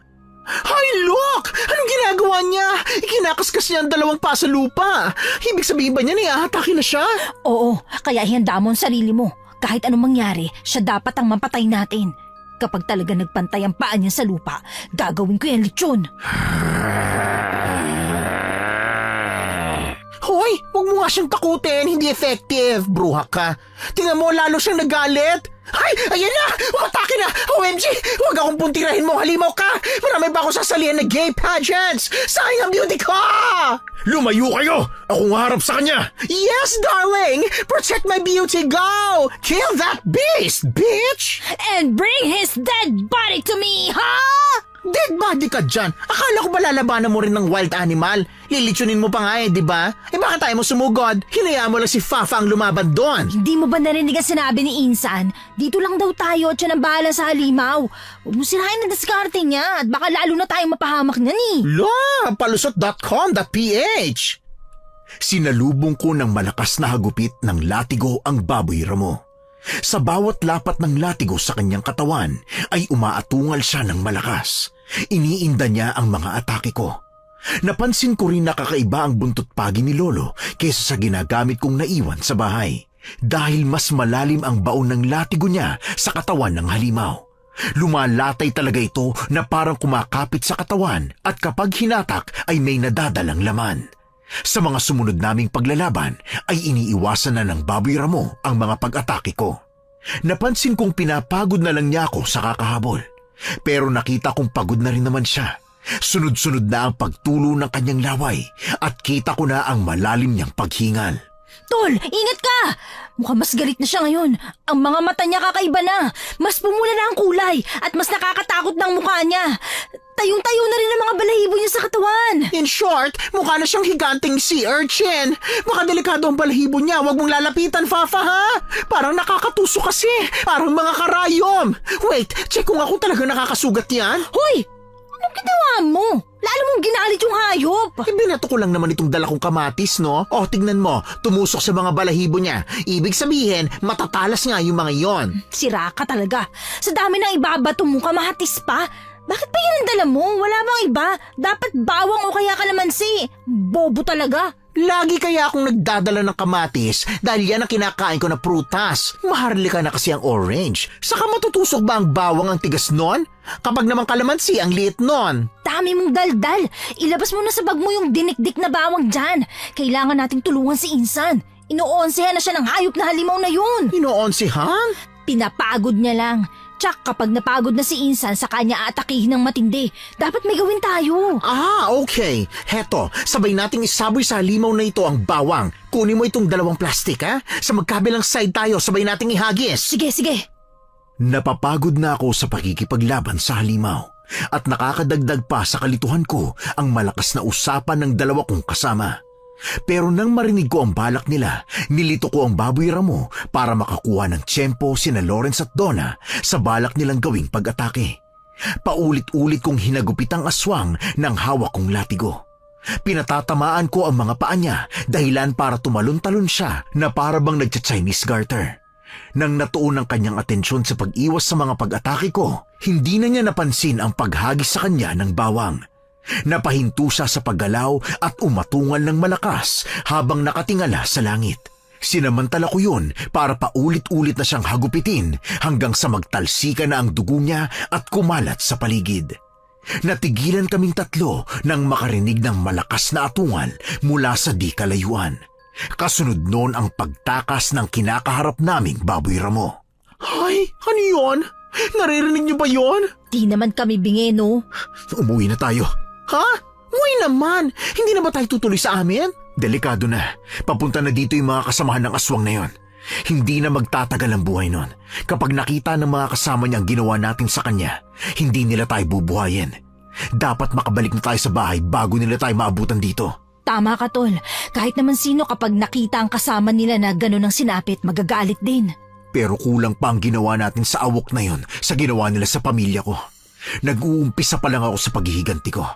Ay, look! Anong ginagawa niya? Ikinakaskas niya ang dalawang pa sa lupa. Ibig sabihin ba niya na iatake na siya? Oo, kaya ihanda mo ang sarili mo. Kahit anong mangyari, siya dapat ang mapatay natin. Kapag talaga nagpantay ang paa niya sa lupa, gagawin ko yan, lechon. Hoy, huwag mo nga siyang takutin. Hindi effective. Bruha ka. Tingnan mo, lalo siyang nagalit. Ay, ayan na! Umatake na! OMG! Huwag akong puntirahin mo, halimaw ka! Marami ba akong sasalihan na gay pageants? Sayang ang beauty ko! Lumayo kayo! Ako nga harap sa kanya! Yes, darling! Protect my beauty, go! Kill that beast, bitch! And bring his dead body to me, ha? Dead body ka dyan. Akala ko ba lalabanan mo rin ng wild animal? Lilitsunin mo pa nga di ba? Baka tayo mo sumugod. Hinayaan mo lang si Fafa ang lumaban doon. Hindi mo ba narinig ang sinabi ni Insan? Dito lang daw tayo at siya nang bahala sa halimaw. Huwag mo sirahin ang diskarte niya at baka lalo na tayong mapahamak niyan eh. palusot.com.ph Sinalubong ko ng malakas na hagupit ng latigo ang baboy ramo. Sa bawat lapat ng latigo sa kanyang katawan ay umaatungal siya ng malakas. Iniinda niya ang mga atake ko. Napansin ko rin na kakaiba ang buntot pagi ni Lolo kaysa sa ginagamit kong naiwan sa bahay. Dahil mas malalim ang baon ng latigo niya sa katawan ng halimaw. Lumalatay talaga ito na parang kumakapit sa katawan at kapag hinatak ay may nadadalang laman. Sa mga sumunod naming paglalaban ay iniiwasan na ng baboy ramo ang mga pag-atake ko. Napansin kong pinapagod na lang niya ako sa kakahabol. Pero nakita kong pagod na rin naman siya. Sunod-sunod na ang pagtulo ng kanyang laway at kita ko na ang malalim niyang paghingal. Tol, ingat ka! Mukhang mas galit na siya ngayon. Ang mga mata niya kakaiba na. Mas pumula na ang kulay at mas nakakatakot na ang mukha niya. Tayong-tayo na rin ang mga balahibo niya sa katawan. In short, mukha na siyang higanting sea urchin. Baka delikado ang balahibo niya. Huwag mong lalapitan, Fafa, ha? Parang nakakatuso kasi. Parang mga karayom. Wait, check kung ako talaga nakakasugat yan. Hoy! Anong ginawa mo? Lalo mong ginalit yung hayop. Binato ko lang naman itong dala kong kamatis, no? Oh, tignan mo. Tumusok sa mga balahibo niya. Ibig sabihin, matatalas nga yung mga yon. Sira ka talaga. Sa dami ng ibabato mo, kamatis pa. Bakit pa yan ang dala mo? Wala bang iba? Dapat bawang o kaya kalamansi. Bobo talaga. Lagi kaya akong nagdadala ng kamatis dahil yan ang kinakain ko na prutas. Maharlika na kasi ang orange. Saka matutusok ba ang bawang ang tigas nun? Kapag naman kalamansi ang liit nun. Dami mong daldal. Ilabas mo na sa bag mo yung dinikdik na bawang dyan. Kailangan nating tulungan si Insan. Inoonsehan na siya ng hayop na halimaw na yun. Inoonsihan? Pinapagod niya lang. Tsak kapag napagod na si Insan sa kanya aatakihin ng matindi. Dapat may gawin tayo. Ah, okay. Heto, sabay nating isaboy sa halimaw na ito ang bawang. Kunin mo itong dalawang plastic, ha? Sa magkabilang side tayo, sabay nating ihagis. Sige, sige. Napapagod na ako sa pakikipaglaban sa halimaw at nakakadagdag pa sa kalituhan ko ang malakas na usapan ng dalawa kong kasama. Pero nang marinig ko ang balak nila, nilito ko ang baboy ramo para makakuha ng tiyempo sina Lawrence at Donna sa balak nilang gawing pag-atake. Paulit-ulit kong hinagupit ang aswang ng hawak kong latigo. Pinatatamaan ko ang mga paa niya dahilan para tumalon-talon siya na para bang nagcha-Chinese garter. Nang natuon ang kanyang atensyon sa pag-iwas sa mga pag-atake ko, hindi na niya napansin ang paghagis sa kanya ng bawang. Napahinto siya sa paggalaw at umatungal ng malakas habang nakatingala sa langit. Sinamantala ko yun para paulit-ulit na siyang hagupitin hanggang sa magtalsika na ang dugo niya at kumalat sa paligid. Natigilan kaming tatlo nang makarinig ng malakas na atungal mula sa di kalayuan. Kasunod noon ang pagtakas ng kinakaharap naming baboy ramo. Ay, ano yun? Naririnig niyo ba yun? Di naman kami bingi, no? Umuwi na tayo. Ha? Uy naman! Hindi na ba tayo tutuloy sa amin? Delikado na. Papunta na dito yung mga kasamahan ng aswang na yon. Hindi na magtatagal ang buhay nun. Kapag nakita ng mga kasama niya ang ginawa natin sa kanya, hindi nila tayo bubuhayin. Dapat makabalik na tayo sa bahay bago nila tayo maabutan dito. Tama ka, Tol. Kahit naman sino kapag nakita ang kasama nila na gano'n ang sinapit, magagalit din. Pero kulang pa ang ginawa natin sa awok na yon sa ginawa nila sa pamilya ko. Nag-uumpisa pa lang ako sa paghihiganti ko.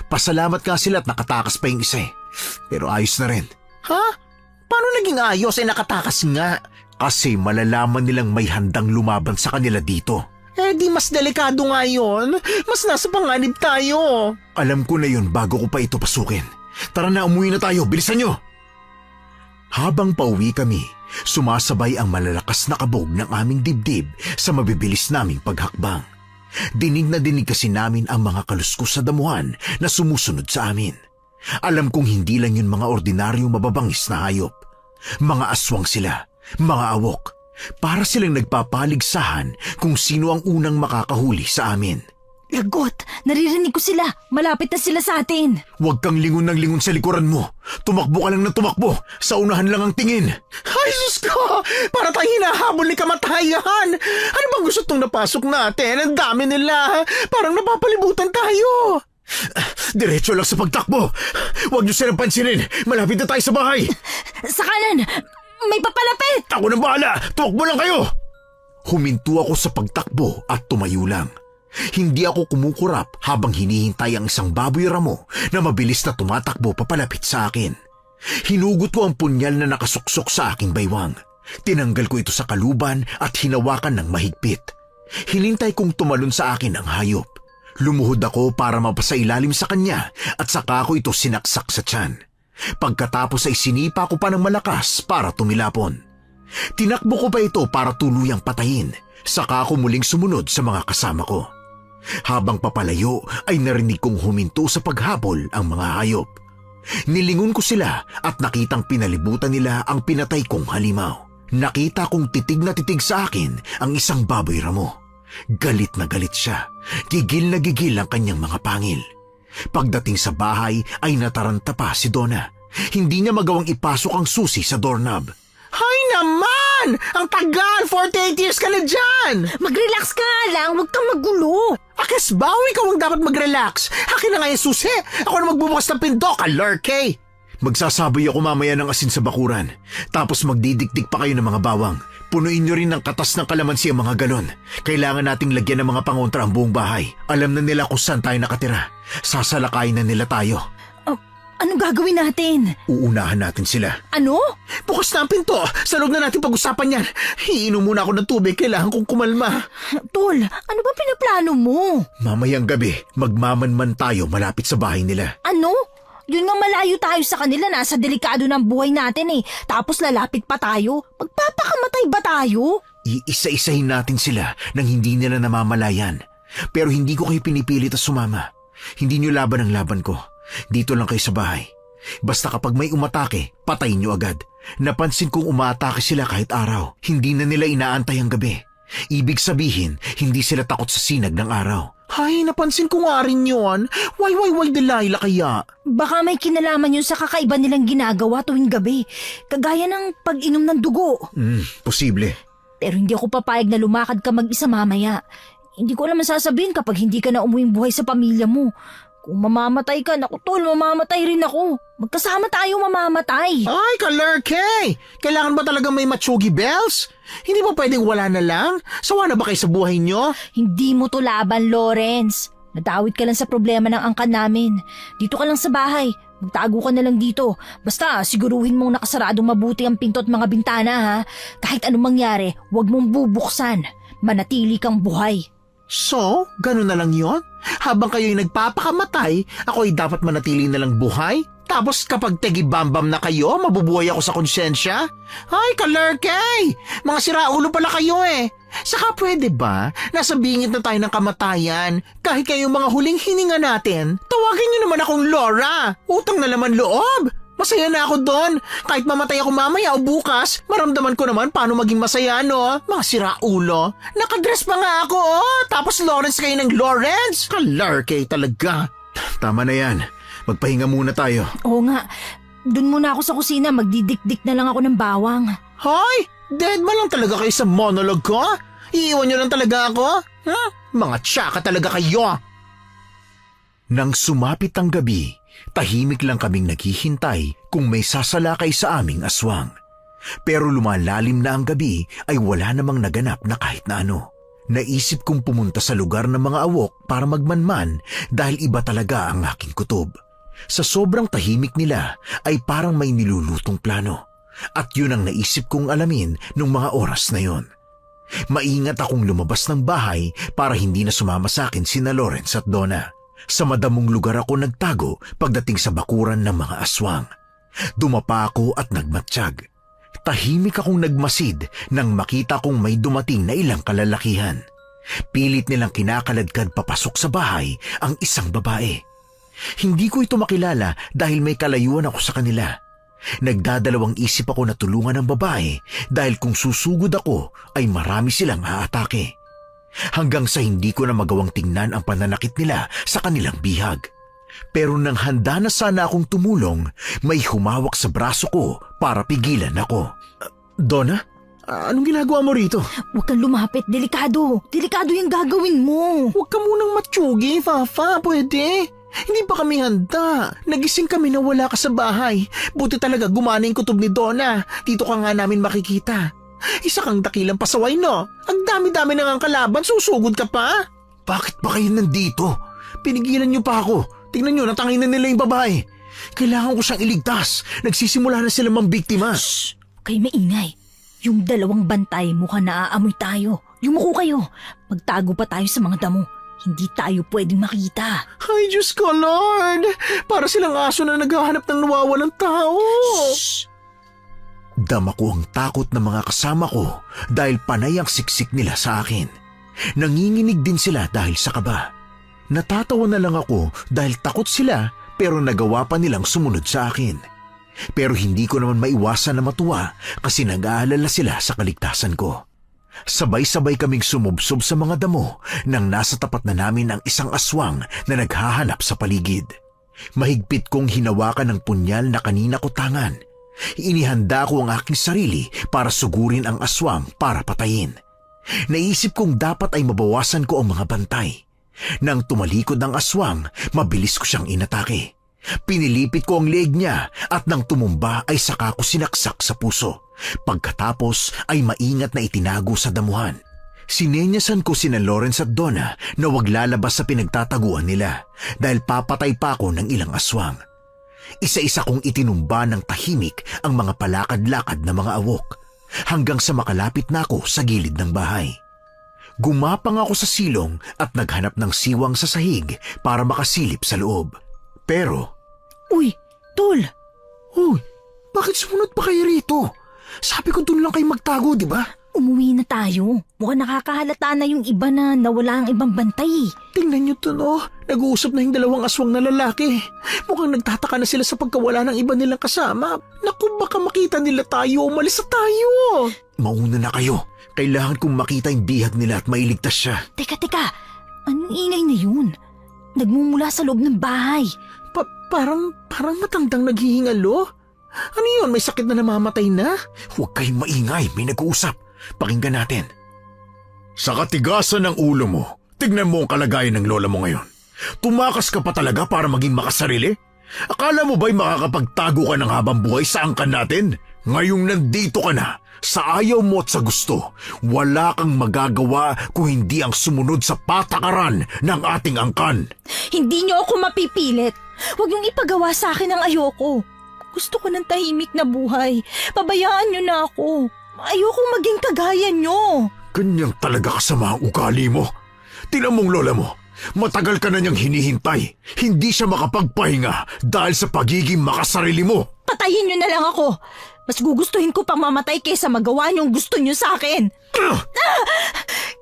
Pasalamat nga sila at nakatakas pa yung isa eh. Pero ayos na rin. Ha? Paano naging ayos nakatakas nga? Kasi malalaman nilang may handang lumaban sa kanila dito. Eh di mas delikado nga yun. Mas nasa panganib tayo. Alam ko na yun bago ko pa ito pasukin. Tara na, umuwi na tayo. Bilisan nyo! Habang pauwi kami, sumasabay ang malalakas na kabog ng aming dibdib sa mabibilis naming paghakbang. Dinig na dinig kasi namin ang mga kaluskos sa damuhan na sumusunod sa amin. Alam kong hindi lang yun mga ordinaryong mababangis na hayop. Mga aswang sila, mga awok. Para silang nagpapaligsahan kung sino ang unang makakahuli sa amin. Lagot! Naririnig ko sila! Malapit na sila sa atin! Huwag kang lingon ng lingon sa likuran mo. Tumakbo ka lang ng tumakbo. Sa unahan lang ang tingin. Ay, sus ko! Para tayo hinahabol ni kamatayan! Ano bang gusto itong napasok natin? Ang dami nila! Parang napapalibutan tayo! Diretso lang sa pagtakbo. Huwag niyo silang pansinin. Malapit na tayo sa bahay. Sa kanan! May papalapit! Ako nang bahala. Tumakbo lang kayo. Huminto ako sa pagtakbo at tumayo lang. Hindi ako kumukurap habang hinihintay ang isang baboy ramo na mabilis na tumatakbo papalapit sa akin. Hinugot ko ang punyal na nakasuksok sa aking baywang. Tinanggal ko ito sa kaluban at hinawakan ng mahigpit. Hinintay kong tumalon sa akin ang hayop. Lumuhod ako para mapasailalim sa kanya at saka ko ito sinaksak sa tiyan. Pagkatapos ay sinipa ko pa ng malakas para tumilapon. Tinakbo ko pa ito para tuluyang patayin. Saka ako muling sumunod sa mga kasama ko. Habang papalayo ay narinig kong huminto sa paghabol ang mga hayop. Nilingon ko sila at nakitang pinalibutan nila ang pinatay kong halimaw. Nakita kong titig na titig sa akin ang isang baboy ramo. Galit na galit siya. Gigil na gigil ang kanyang mga pangil. Pagdating sa bahay ay nataranta pa si Donna. Hindi niya magawang ipasok ang susi sa doorknob. Hay naman! Ang tagal! 48 years ka na dyan! Mag-relax ka lang! Huwag kang magulo! Akas ba? Ikaw ang dapat mag-relax. Akin na nga yung susi. Ako na magbubukas ng pinto, kalurke. Magsasaboy ako mamaya ng asin sa bakuran. Tapos magdidikdik pa kayo ng mga bawang. Punuin nyo rin ng katas ng kalamansi ang mga galon. Kailangan nating lagyan ng mga pangontra ang buong bahay. Alam na nila kung saan tayo nakatira. Sasalakayin na nila tayo. Anong gagawin natin? Uunahan natin sila. Ano? Bukas na ang pinto. Sa loob na natin pag-usapan yan. Iinom muna ako ng tubig. Kailangan kong kumalma. Tol, ano ba pinaplano mo? Mamayang gabi, magmamanman tayo malapit sa bahay nila. Ano? Yun nga malayo tayo sa kanila, nasa delikado ng buhay natin eh. Tapos lalapit pa tayo. Magpapakamatay ba tayo? Iisa-isahin natin sila nang hindi nila namamalayan. Pero hindi ko kayo pinipilit at sumama. Hindi nyo laban ang laban ko. Dito lang kayo sa bahay. Basta kapag may umatake, patayin nyo agad. Napansin kong umaatake sila kahit araw. Hindi na nila inaantay ang gabi. Ibig sabihin, hindi sila takot sa sinag ng araw. Ay, napansin ko nga rin yun. Why, Delilah kaya? Baka may kinalaman yun sa kakaiba nilang ginagawa tuwing gabi. Kagaya ng pag-inom ng dugo. Posible. Pero hindi ako papayag na lumakad ka mag-isa mamaya. Hindi ko alam ang sasabihin kapag hindi ka na umuwing buhay sa pamilya mo. Kung mamamatay ka, naku tol, mamamatay rin ako. Magkasama tayo mamamatay. Ay, kalurke! Kailangan ba talaga may matsugi bells? Hindi ba pwedeng wala na lang? Sawa na ba kayo sa buhay nyo? Hindi mo to laban, Lawrence. Nadawit ka lang sa problema ng angkan namin. Dito ka lang sa bahay. Magtago ka na lang dito. Basta siguruhin mong nakasaradong mabuti ang pinto at mga bintana ha. Kahit anong mangyari, huwag mong bubuksan. Manatili kang buhay. So, ganun na lang yon? Habang kayo'y nagpapakamatay, ako'y dapat manatili na lang buhay? Tapos kapag tegi-bambam na kayo, mabubuhay ako sa konsyensya? Ay, kalerkay! Mga siraulo pala kayo eh. Saka pwede ba, nasa bingit na tayo ng kamatayan, kahit kayong mga huling hininga natin, tawagin niyo naman akong Laura. Utang na laman loob. Masaya na ako doon. Kahit mamatay ako mamaya o bukas, maramdaman ko naman paano maging masaya, no? Mga siraulo. Nakadress pa nga ako, oh. Tapos Lawrence kayo ng Lawrence. Kalerkay talaga. Tama na yan. Magpahinga muna tayo. Oo nga, dun muna ako sa kusina, magdidikdik na lang ako ng bawang. Hoy! Dead ba lang talaga kayo sa monologue ko? Iiwan niyo lang talaga ako? Huh? Mga tsaka talaga kayo! Nang sumapit ang gabi, tahimik lang kaming naghihintay kung may sasalakay sa aming aswang. Pero lumalalim na ang gabi ay wala namang naganap na kahit na ano. Naisip kong pumunta sa lugar ng mga awok para magmanman dahil iba talaga ang aking kutob. Sa sobrang tahimik nila ay parang may nilulutong plano. At yun ang naisip kong alamin nung mga oras na yon. Maingat akong lumabas ng bahay para hindi na sumama sa akin sina Lawrence at Donna. Sa madamong lugar ako nagtago pagdating sa bakuran ng mga aswang. Dumapa ako at nagmatsyag. Tahimik akong nagmasid nang makita kong may dumating na ilang kalalakihan. Pilit nilang kinakaladkad papasok sa bahay ang isang babae. Hindi ko ito makilala dahil may kalayuan ako sa kanila. Nagdadalawang isip ako na tulungan ang babae dahil kung susugod ako ay marami silang aatake. Hanggang sa hindi ko na magawang tingnan ang pananakit nila sa kanilang bihag. Pero nang handa na sana akong tumulong, may humawak sa braso ko para pigilan ako. Donna? Anong ginagawa mo rito? Huwag kang lumapit, delikado. Delikado yung gagawin mo. Huwag ka munang matsugi, Fafa. Pwede? Hindi pa kami handa. Nagising kami na wala ka sa bahay. Buti talaga gumana yung kutob ni Donna. Dito ka nga namin makikita. Isa kang dakilang pasaway, no? Ang dami-dami na ngang kalaban, susugod ka pa? Bakit ba kayo nandito? Pinigilan niyo pa ako. Tingnan niyo, natangin na nila yung babae. Kailangan ko siyang iligtas. Nagsisimula na sila mambiktima. Shh! Kayo maingay. Yung dalawang bantay mukhang naaamoy tayo. Yumuko kayo. Magtago pa tayo sa mga damo. Hindi tayo pwedeng makita. Ay, Diyos ko, Lord! Para silang aso na naghahanap ng nawawalang tao. Shh! Dama ko ang takot ng mga kasama ko dahil panay ang siksik nila sa akin. Nanginginig din sila dahil sa kaba. Natatawa na lang ako dahil takot sila pero nagawa pa nilang sumunod sa akin. Pero hindi ko naman maiwasan na matuwa kasi nag-aalala sila sa kaligtasan ko. Sabay-sabay kaming sumubsob sa mga damo nang nasa tapat na namin ang isang aswang na naghahanap sa paligid. Mahigpit kong hinawakan ng punyal na kanina ko tangan. Inihanda ko ang aking sarili para sugurin ang aswang para patayin. Naisip kong dapat ay mabawasan ko ang mga bantay. Nang tumalikod ang aswang, mabilis ko siyang inatake. Pinilipit ko ang leeg niya at nang tumumba ay saka ko sinaksak sa puso. Pagkatapos ay maingat na itinago sa damuhan. Sinenyasan ko sina Lawrence at Donna na wag lalabas sa pinagtataguan nila dahil papatay pa ako ng ilang aswang. Isa-isa kong itinumba ng tahimik ang mga palakad-lakad na mga awok hanggang sa makalapit na ako sa gilid ng bahay. Gumapang ako sa silong at naghanap ng siwang sa sahig para makasilip sa loob. Pero... Uy, Tol! Uy, bakit sumunod pa kayo rito? Sabi ko doon lang kayo magtago, di ba? Umuwi na tayo. Mukhang nakakahalata na yung iba na nawala ang ibang bantay. Tingnan niyo to, no? Nag-uusap na yung dalawang aswang na lalaki. Mukhang nagtataka na sila sa pagkawala ng iba nilang kasama. Naku, baka makita nila tayo. Umalis na tayo. Mauna na kayo. Kailangan kong makita yung bihag nila at mailigtas siya. Teka. Anong ingay na yun? Nagmumula sa loob ng bahay. Parang matandang naghihingalo. Ano yun? May sakit na namamatay na? Huwag kayong maingay, may nag-uusap. Pakinggan natin. Sa katigasan ng ulo mo, tignan mo ang kalagayan ng lola mo ngayon. Tumakas ka pa talaga para maging makasarili? Akala mo ba'y makakapagtago ka ng habang buhay sa angkan natin? Ngayong nandito ka na, sa ayaw mo at sa gusto, wala kang magagawa kung hindi ang sumunod sa patakaran ng ating angkan. Hindi niyo ako mapipilit. Huwag niyong ipagawa sa akin ang ayoko. Gusto ko ng tahimik na buhay. Pabayaan niyo na ako. Ayokong maging kagaya niyo. Kanyang talaga kasama ang ugali mo. Tinan mong lola mo, matagal ka na niyang hinihintay. Hindi siya makapagpahinga dahil sa pagiging makasarili mo. Patayin niyo na lang ako. Mas gugustuhin ko pang mamatay kaysa magawa niyong gusto niyo sa akin.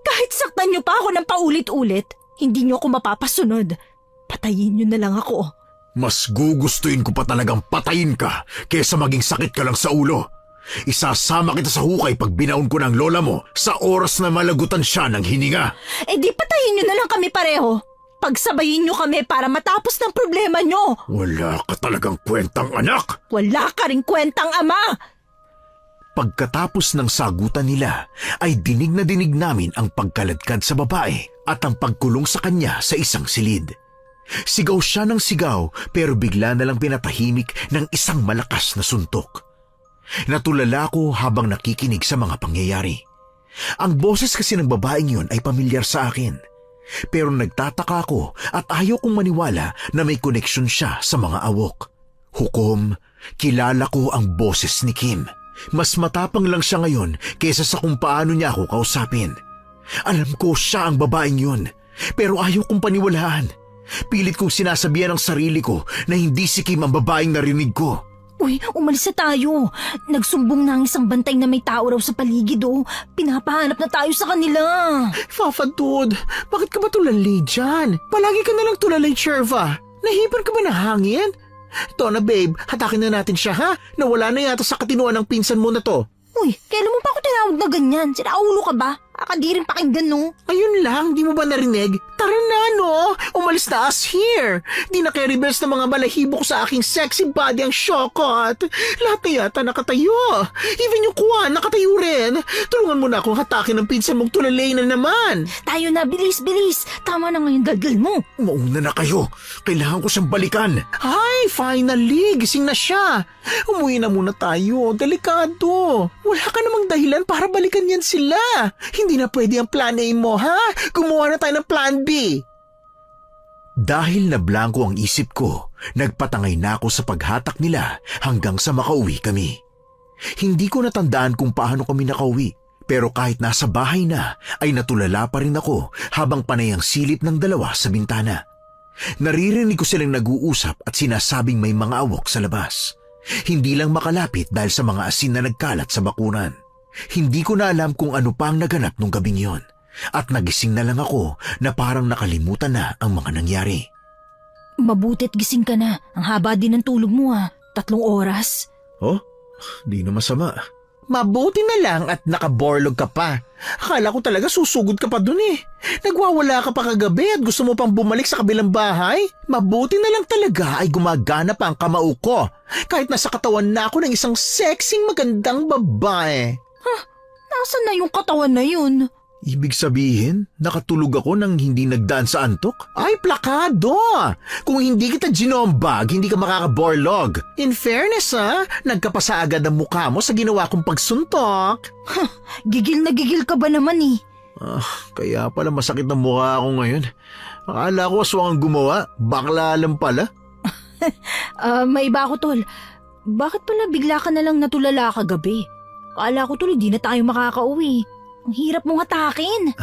Kahit saktan niyo pa ako ng paulit-ulit, hindi niyo ako mapapasunod. Patayin niyo na lang ako. Mas gugustuhin ko pa talagang patayin ka kaysa maging sakit ka lang sa ulo. Isasama kita sa hukay pag binaon ko ng lola mo sa oras na malagutan siya ng hininga. Eh di patayin niyo na lang kami pareho. Pagsabayin niyo kami para matapos ng problema niyo. Wala ka talagang kwentang anak. Wala ka ring kwentang ama. Pagkatapos ng sagutan nila, ay dinig na dinig namin ang pagkaladkad sa babae at ang pagkulong sa kanya sa isang silid. Sigaw siya ng sigaw pero bigla na lang pinatahimik ng isang malakas na suntok. Natulala ko habang nakikinig sa mga pangyayari. Ang boses kasi ng babaeng yun ay pamilyar sa akin. Pero nagtataka ako at ayaw kong maniwala na may koneksyon siya sa mga awok. Hukom, kilala ko ang boses ni Kim. Mas matapang lang siya ngayon kaysa sa kung paano niya ako kausapin. Alam ko siya ang babaeng yun, pero ayaw kong paniwalaan. Pilit kong sinasabihan ang sarili ko na hindi si Kim ang babaeng narinig ko. Uy, umalis na tayo. Nagsumbong na ang isang bantay na may tao raw sa paligid oh. Pinapahanap na tayo sa kanila. Fafa dude, bakit ka ba tulalay dyan? Palagi ka nalang tulalay, Cherva. Nahipan ka ba ng hangin? Tona babe, hatakin na natin siya ha? Nawala na yata sa katinuan ng pinsan mo na to. Uy, kailan mo pa ako tinawag na ganyan? Sinaulo ka ba? Akadirin pakinggan no. Ayun lang, di mo ba narinig? Tara na no, umalis na us here. Di na kay reverse ng mga balahibo ko sa aking sexy body ang syokot. Lahat na yata nakatayo. Even yung kuwan nakatayo rin. Tulungan mo na akong hatakin ng pinsan mong tulalay na naman. Tayo na, bilis. Tama na ngayon dalgal mo. Mauna na kayo. Kailangan ko siyang balikan. Ay, finally, gising na siya. Umuwi na muna tayo, delikado. Wala ka namang dahilan para balikan yan sila. Hindi na pwede ang plan A mo, ha? Gumawa na tayo ng plan B. Dahil na blanko ang isip ko, nagpatangay na ako sa paghatak nila hanggang sa makauwi kami. Hindi ko natandaan kung paano kami nakauwi, pero kahit nasa bahay na ay natulala pa rin ako habang panay ang silip ng dalawa sa bintana. Naririnig ko silang nag-uusap at sinasabing may mga awok sa labas. Hindi lang makalapit dahil sa mga asin na nagkalat sa bakuran. Hindi ko na alam kung ano pa ang naganap nung gabing yon. At nagising na lang ako na parang nakalimutan na ang mga nangyari. Mabutit gising ka na. Ang haba din ng tulog mo 3 oras. Oh, di na masama. Mabuti na lang at nakaborlog ka pa. Akala ko talaga susugod ka pa dun eh. Nagwawala ka pa kagabi at gusto mo pang bumalik sa kabilang bahay. Mabuti na lang talaga ay gumagana pa ang kamao ko. Kahit nasa katawan na ako ng isang sexing magandang babae. Nasaan na yung katawan na yun? Ibig sabihin, nakatulog ako nang hindi nagdaan sa antok? Ay, plakado! Kung hindi kita ginombag, hindi ka makakaborlog. In fairness nagkapasa agad ang mukha mo sa ginawa kong pagsuntok. Gigil na gigil ka ba naman eh? Kaya pala masakit ang mukha ako ngayon. Akala ko aswang ang gumawa, bakla lang pala. May iba ako tol. Bakit pala bigla ka na lang natulala kagabi? Akala ko tol, hindi na tayo makakauwi. Ang hirap mong hatakin.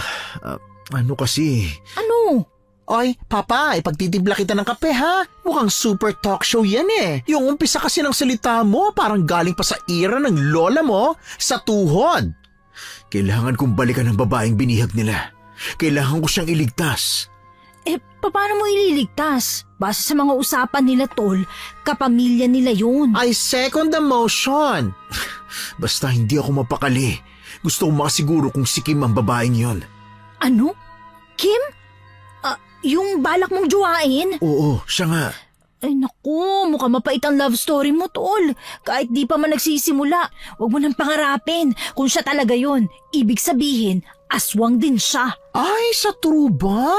Ano kasi? Ano? Oy, Papa, ipagtitimpla kita ng kape ha? Mukhang super talk show yan eh. Yung umpisa kasi ng salita mo parang galing pa sa ira ng lola mo sa tuhod. Kailangan kong balikan ang babaeng binihag nila. Kailangan ko siyang iligtas. Paano mo ililigtas? Base sa mga usapan nila tol, kapamilya nila yun. I second the motion. Basta hindi ako mapakali. Gusto kong makasiguro kung si Kim ang babaeng yon. Ano? Kim? Yung balak mong juwain? Oo, siya nga. Ay naku, mukhang mapait ang love story mo, tol. Kahit di pa man nagsisimula, huwag mo nang pangarapin. Kung siya talaga yon, ibig sabihin, aswang din siya. Ay, sa true ba?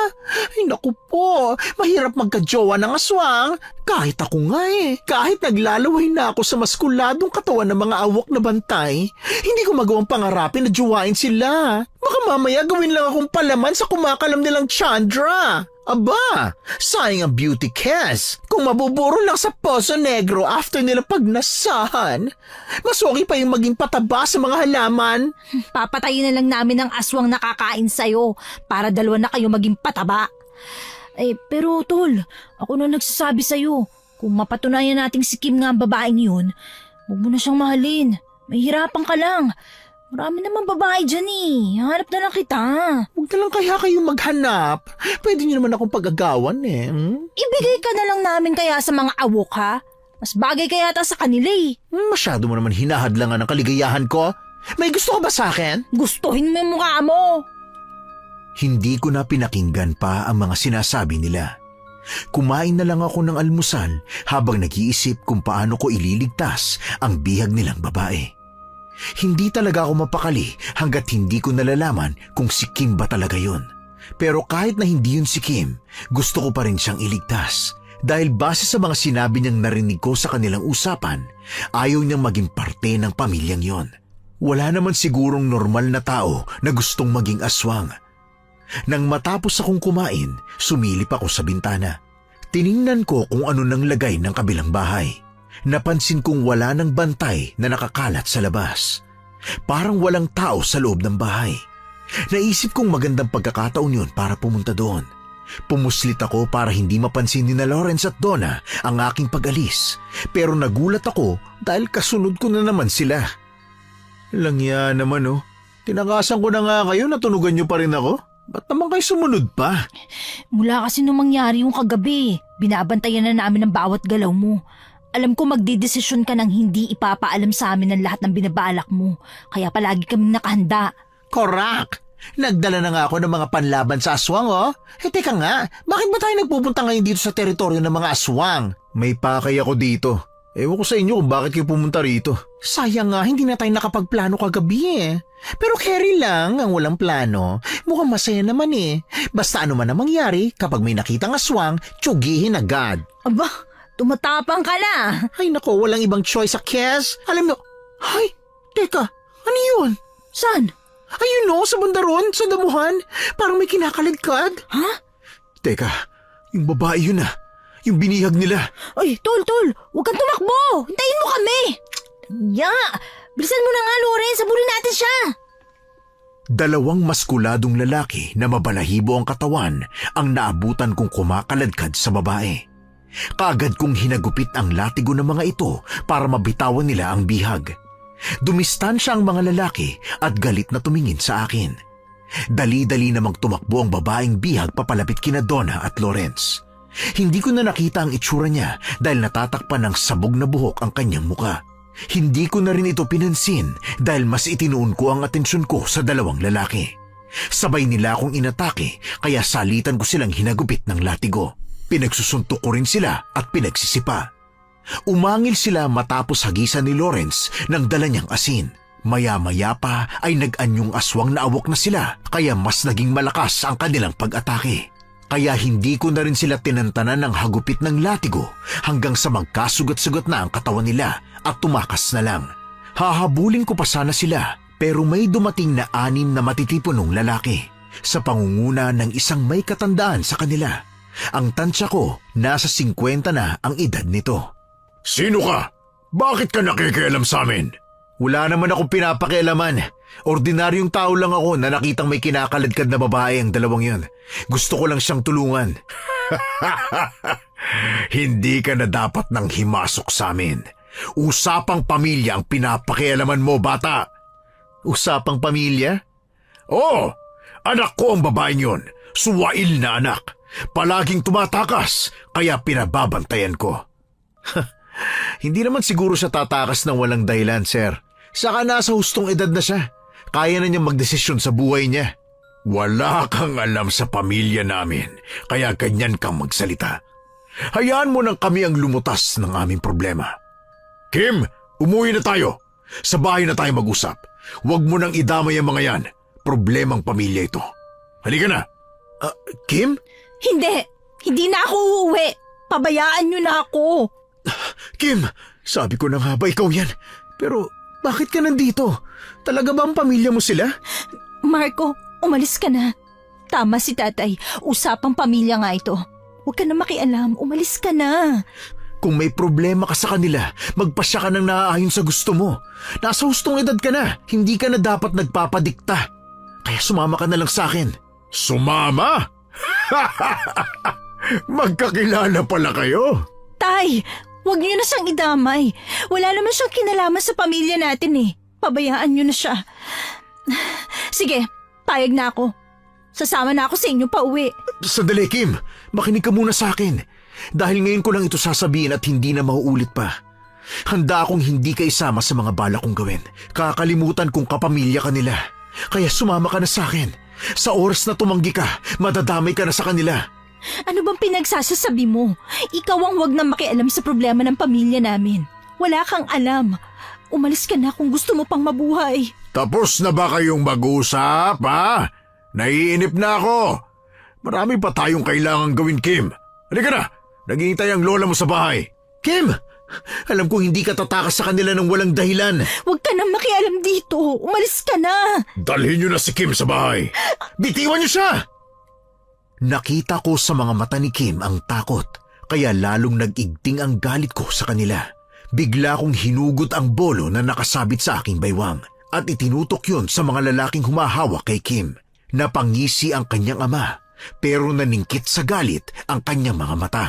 Ay, naku po. Mahirap magka-jowa ng aswang. Kahit ako nga kahit naglalaway na ako sa maskuladong katawan ng mga awok na bantay, hindi ko magawang pangarapin na juwain sila. Baka mamaya gawin lang akong palaman sa kumakalam nilang Chandra. Aba, sayang ang beauty Kes. Kung mabuburo lang sa Pozo Negro after nila pagnasahan, mas okay pa yung maging pataba sa mga halaman. Papatayin na lang namin ang aswang nakakain sa'yo para dalawa na kayo maging pataba. Pero tol, ako na nagsasabi sa'yo, kung mapatunayan nating si Kim nga ang babaeng yun, huwag mo na siyang mahalin. Mahihirapan ka lang. Marami naman babae dyan Hanap na lang kita. Huwag na lang kaya kayo maghanap. Pwede niyo naman akong pag-agawan Ibigay ka na lang namin kaya sa mga awok ha? Mas bagay kaya ata sa kanila Masyado mo naman hinahadlangan ang kaligayahan ko. May gusto ka ba sa akin? Gustuhin mo yung mukha mo. Hindi ko na pinakinggan pa ang mga sinasabi nila. Kumain na lang ako ng almusal habang nag-iisip kung paano ko ililigtas ang bihag nilang babae. Hindi talaga ako mapakali hanggat hindi ko nalalaman kung si Kim ba talaga yun. Pero kahit na hindi yun si Kim, gusto ko pa rin siyang iligtas. Dahil base sa mga sinabi niyang narinig ko sa kanilang usapan, ayaw niyang maging parte ng pamilyang yon. Wala naman sigurong normal na tao na gustong maging aswang. Nang matapos akong kumain, sumilip ako sa bintana. Tiningnan ko kung ano nang lagay ng kabilang bahay. Napansin kong wala ng bantay na nakakalat sa labas. Parang walang tao sa loob ng bahay. Naisip kong magandang pagkakataon yun para pumunta doon. Pumuslit ako para hindi mapansin ni na Lawrence at Donna ang aking pag-alis. Pero nagulat ako dahil kasunod ko na naman sila. Langya naman Tinakasan ko na nga kayo, natunugan niyo pa rin ako. Ba't naman kayo sumunod pa? Mula kasi nung mangyari yung kagabi, binabantayan na namin ang bawat galaw mo. Alam ko magdidesisyon ka ng hindi ipapaalam sa amin ang lahat ng binabalak mo. Kaya palagi kaming nakahanda. Correct! Nagdala na nga ako ng mga panlaban sa aswang teka nga, bakit ba tayo nagpupunta ngayon dito sa teritoryo ng mga aswang? May pakay ako dito. Ewan ko sa inyo kung bakit kayo pumunta rito. Sayang nga, hindi na tayo nakapagplano kagabi Pero carry lang ang walang plano. Mukhang masaya naman Basta ano man ang mangyari, kapag may nakitang aswang, tsugihin agad. Aba, tumatapang ka na. Ay nako, walang ibang choice sa Kes. Alam mo, ay, teka, ano yun? Saan? Ayun sa bandaron, sa damuhan. Parang may kinakaligkad. Ha? Teka, yung babae yun yung binihag nila. Ay, tol, huwag kang tumakbo. Hintayin mo kami. Bilisan mo na nga, Lawrence. Sabulin natin siya. Dalawang maskuladong lalaki na mabalahibo ang katawan ang naabutan kong kumakaladkad sa babae. Kaagad kong hinagupit ang latigo ng mga ito para mabitawan nila ang bihag. Dumistansya ang mga lalaki at galit na tumingin sa akin. Dali-dali namang tumakbo ang babaeng bihag papalapit kina Donna at Lawrence. Hindi ko na nakita ang itsura niya dahil natatakpan ng sabog na buhok ang kanyang muka. Hindi ko na rin ito pinansin dahil mas itinuon ko ang atensyon ko sa dalawang lalaki. Sabay nila akong inatake kaya salitan ko silang hinagupit ng latigo. Pinagsusuntok ko rin sila at pinagsisipa. Umangil sila matapos hagisan ni Lawrence ng dala niyang asin. Maya-maya pa ay nag-anyong aswang na awok na sila kaya mas naging malakas ang kanilang pag-atake. Kaya hindi ko na rin sila tinantanan ng hagupit ng latigo hanggang sa magkasugat-sugat na ang katawan nila at tumakas na lang. Hahabulin ko pa sana sila pero may dumating na 6 na matitipunong lalaki sa pangunguna ng isang may katandaan sa kanila. Ang tansya ko, nasa 50 na ang edad nito. Sino ka? Bakit ka nakikialam sa amin? Wala naman akong pinapakialaman. Ordinaryong tao lang ako na nakitang may kinakaladkad na babae ang dalawang yun. Gusto ko lang siyang tulungan. Hindi ka na dapat nang himasok sa amin. Usapang pamilya ang pinapakialaman mo, bata. Usapang pamilya? Oo, anak ko ang babaeng yun. Suwail na anak. Palaging tumatakas, kaya pinababantayan ko. Hindi naman siguro siya tatakas ng walang dahilan, sir. Saka nasa hustong edad na siya. Kaya na niyang magdesisyon sa buhay niya. Wala kang alam sa pamilya namin, kaya ganyan kang magsalita. Hayaan mo nang kami ang lumutas ng aming problema. Kim, umuwi na tayo. Sa bahay na tayo mag-usap. Huwag mo nang idamay ang mga yan. Problemang pamilya ito. Halika na. Kim? Hindi na ako uuwi. Pabayaan niyo na ako. Kim, sabi ko na nga ba ikaw yan? Pero bakit ka nandito? Talaga ba ang pamilya mo sila? Marco, umalis ka na. Tama si tatay. Usapang pamilya nga ito. Huwag ka na makialam. Umalis ka na. Kung may problema ka sa kanila, magpasya ka nang naaayon sa gusto mo. Nasa hustong edad ka na, hindi ka na dapat nagpapadikta. Kaya sumama ka na lang sa akin. Sumama? Magkakilala pala kayo? Tay, huwag niyo na siyang idamay. Wala naman siyang kinalaman sa pamilya natin eh. Pabayaan niyo na siya. Sige, payag na ako. Sasama na ako sa inyo pa uwi. Sandali, Kim. Makinig ka muna sa akin. Dahil ngayon ko lang ito sasabihin at hindi na mauulit pa. Handa akong hindi ka isama sa mga balak kong gawin. Kakalimutan kong kapamilya ka nila. Kaya sumama ka na sa akin. Sa oras na tumanggi ka, madadamay ka na sa kanila. Ano bang pinagsasasabi mo? Ikaw ang huwag na makialam sa problema ng pamilya namin. Wala kang alam. Umalis ka na kung gusto mo pang mabuhay. Tapos na ba kayong mag-usap, ha? Naiinip na ako. Marami pa tayong kailangang gawin, Kim. Halika na, naghihintay ang lola mo sa bahay. Kim, alam kong hindi ka tatakas sa kanila ng walang dahilan. Huwag ka na makialam dito. Umalis ka na. Dalhin niyo na si Kim sa bahay. Bitiwan niyo siya! Nakita ko sa mga mata ni Kim ang takot, kaya lalong nag-igting ang galit ko sa kanila. Bigla kong hinugot ang bolo na nakasabit sa aking baywang at itinutok yun sa mga lalaking humahawak kay Kim. Napangisi ang kanyang ama, pero naningkit sa galit ang kanyang mga mata.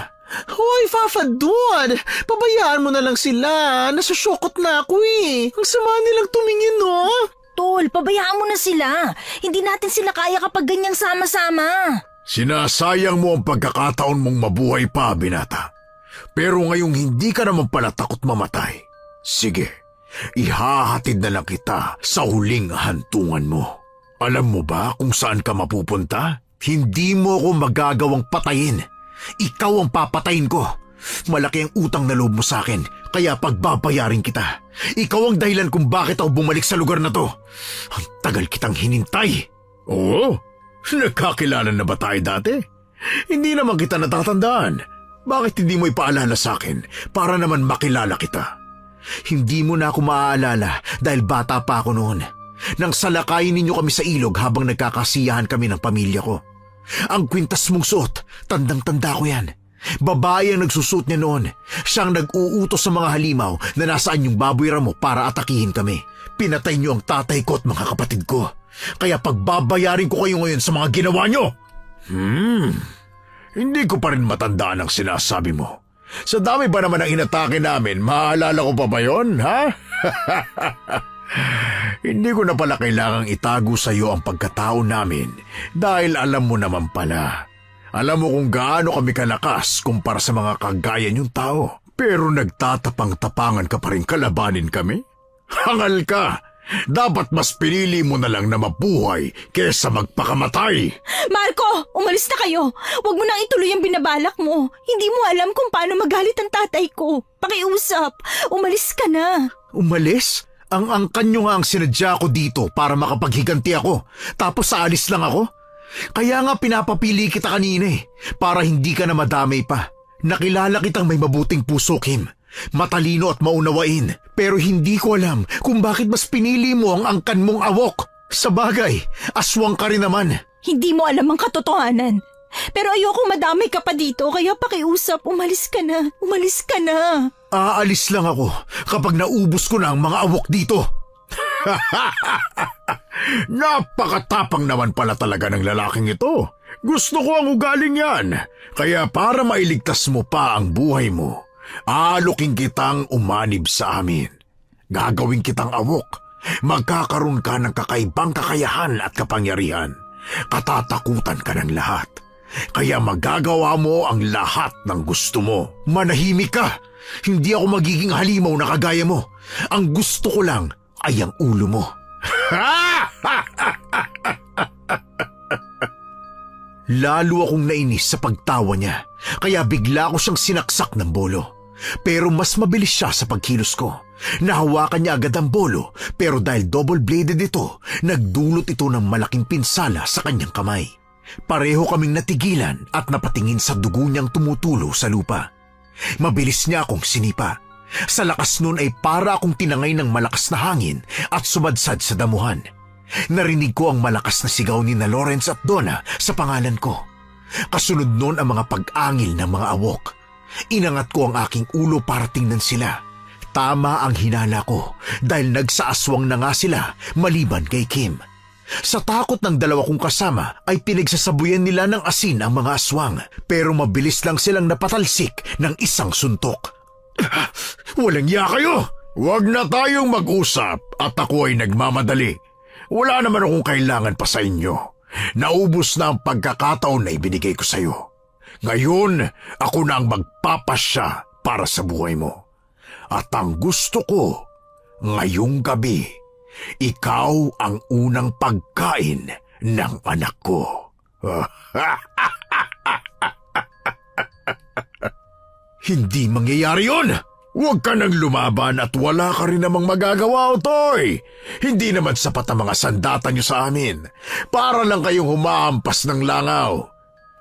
Hoy, Fafa Dude! Pabayaan mo na lang sila. Nasusyokot na ako eh. Ang sama nilang tumingin, no? Tol, pabayaan mo na sila. Hindi natin sila kaya kapag ganyang sama-sama. Sinasayang mo ang pagkakataon mong mabuhay pa, binata. Pero ngayong hindi ka naman pala takot mamatay. Sige, ihahatid na lang kita sa huling hantungan mo. Alam mo ba kung saan ka mapupunta? Hindi mo ako magagawang patayin. Ikaw ang papatayin ko. Malaki ang utang na loob mo sa akin, kaya pagbabayarin kita. Ikaw ang dahilan kung bakit ako bumalik sa lugar na to. Ang tagal kitang hinintay. Oo? Nagkakilala na ba tayo dati? Hindi naman kita natatandaan. Bakit hindi mo ipaalala sa akin para naman makilala kita? Hindi mo na ako maaalala dahil bata pa ako noon. Nang salakayin ninyo kami sa ilog habang nagkakasiyahan kami ng pamilya ko. Ang kwintas mong suot, tandang-tanda ko yan. Babae ang nagsusuot niya noon. Siyang nag-uutos sa mga halimaw na nasaan yung baboy ramo para atakihin kami. Pinatay niyo ang tatay ko at mga kapatid ko. Kaya pagbabayarin ko kayo ngayon sa mga ginawa niyo. Hindi ko pa rin matandaan ang sinasabi mo. Sa dami ba naman ang inatake namin, maalala ko pa ba yun, ha? Hindi ko na pala kailangang itago sa iyo ang pagkatao namin dahil alam mo naman pala. Alam mo kung gaano kami kalakas kumpara sa mga kagaya niyong tao. Pero nagtatapang-tapangan ka pa rin kalabanin kami? Hangal ka! Dapat mas pinili mo na lang na mabuhay kesa magpakamatay. Marco, umalis na kayo. Huwag mo nang ituloy ang binabalak mo. Hindi mo alam kung paano magalit ang tatay ko. Pakiusap, umalis ka na. Umalis? Ang angkan nyo nga ang sinadya ko dito para makapaghiganti ako. Tapos aalis lang ako? Kaya nga pinapapili kita kanina eh, para hindi ka na madamay pa. Nakilala kitang may mabuting puso, Kim. Matalino at maunawain. Pero hindi ko alam kung bakit mas pinili mo ang angkan mong awok. Sa bagay, aswang ka rin naman. Hindi mo alam ang katotohanan. Pero ayokong madamay ka pa dito, kaya pakiusap, umalis ka na. Umalis ka na. Aalis lang ako kapag naubos ko na ang mga awok dito. Napakatapang naman pala talaga ng lalaking ito. Gusto ko ang ugaling yan. Kaya para mailigtas mo pa ang buhay mo, aloking kitang umanib sa amin. Gagawin kitang awok. Magkakaroon ka ng kakaibang kakayahan at kapangyarihan. Katatakutan ka ng lahat. Kaya magagawa mo ang lahat ng gusto mo. Manahimik ka. Hindi ako magiging halimaw na kagaya mo. Ang gusto ko lang ay ang ulo mo. Lalo akong nainis sa pagtawa niya, kaya bigla ko siyang sinaksak ng bolo. Pero mas mabilis siya sa pagkilos ko. Nahawakan niya agad ang bolo, pero dahil double-bladed ito, nagdulot ito ng malaking pinsala sa kanyang kamay. Pareho kaming natigilan at napatingin sa dugo niyang tumutulo sa lupa. Mabilis niya akong sinipa. Sa lakas nun ay para akong tinangay ng malakas na hangin at sumadsad sa damuhan. Narinig ko ang malakas na sigaw ni na Lawrence at Donna sa pangalan ko. Kasunod nun ang mga pag-angil ng mga awok. Inangat ko ang aking ulo para tingnan sila. Tama ang hinala ko dahil nagsaaswang na nga sila maliban kay Kim. Sa takot ng dalawa kong kasama ay pinagsasabuyan nila ng asin ang mga aswang pero mabilis lang silang napatalsik ng isang suntok. Walang iya kayo! Huwag na tayong mag-usap at ako ay nagmamadali. Wala naman akong kailangan pa sa inyo. Naubos na ang pagkakataon na ibinigay ko sa iyo. Ngayon, ako na ang magpapasya para sa buhay mo. At ang gusto ko, ngayong gabi, ikaw ang unang pagkain ng anak ko. Hindi mangyayari yun! Huwag ka nang lumaban at wala ka rin namang magagawa, Otoy. Hindi naman sapat ang mga sandata niyo sa amin. Para lang kayong humahampas ng langaw.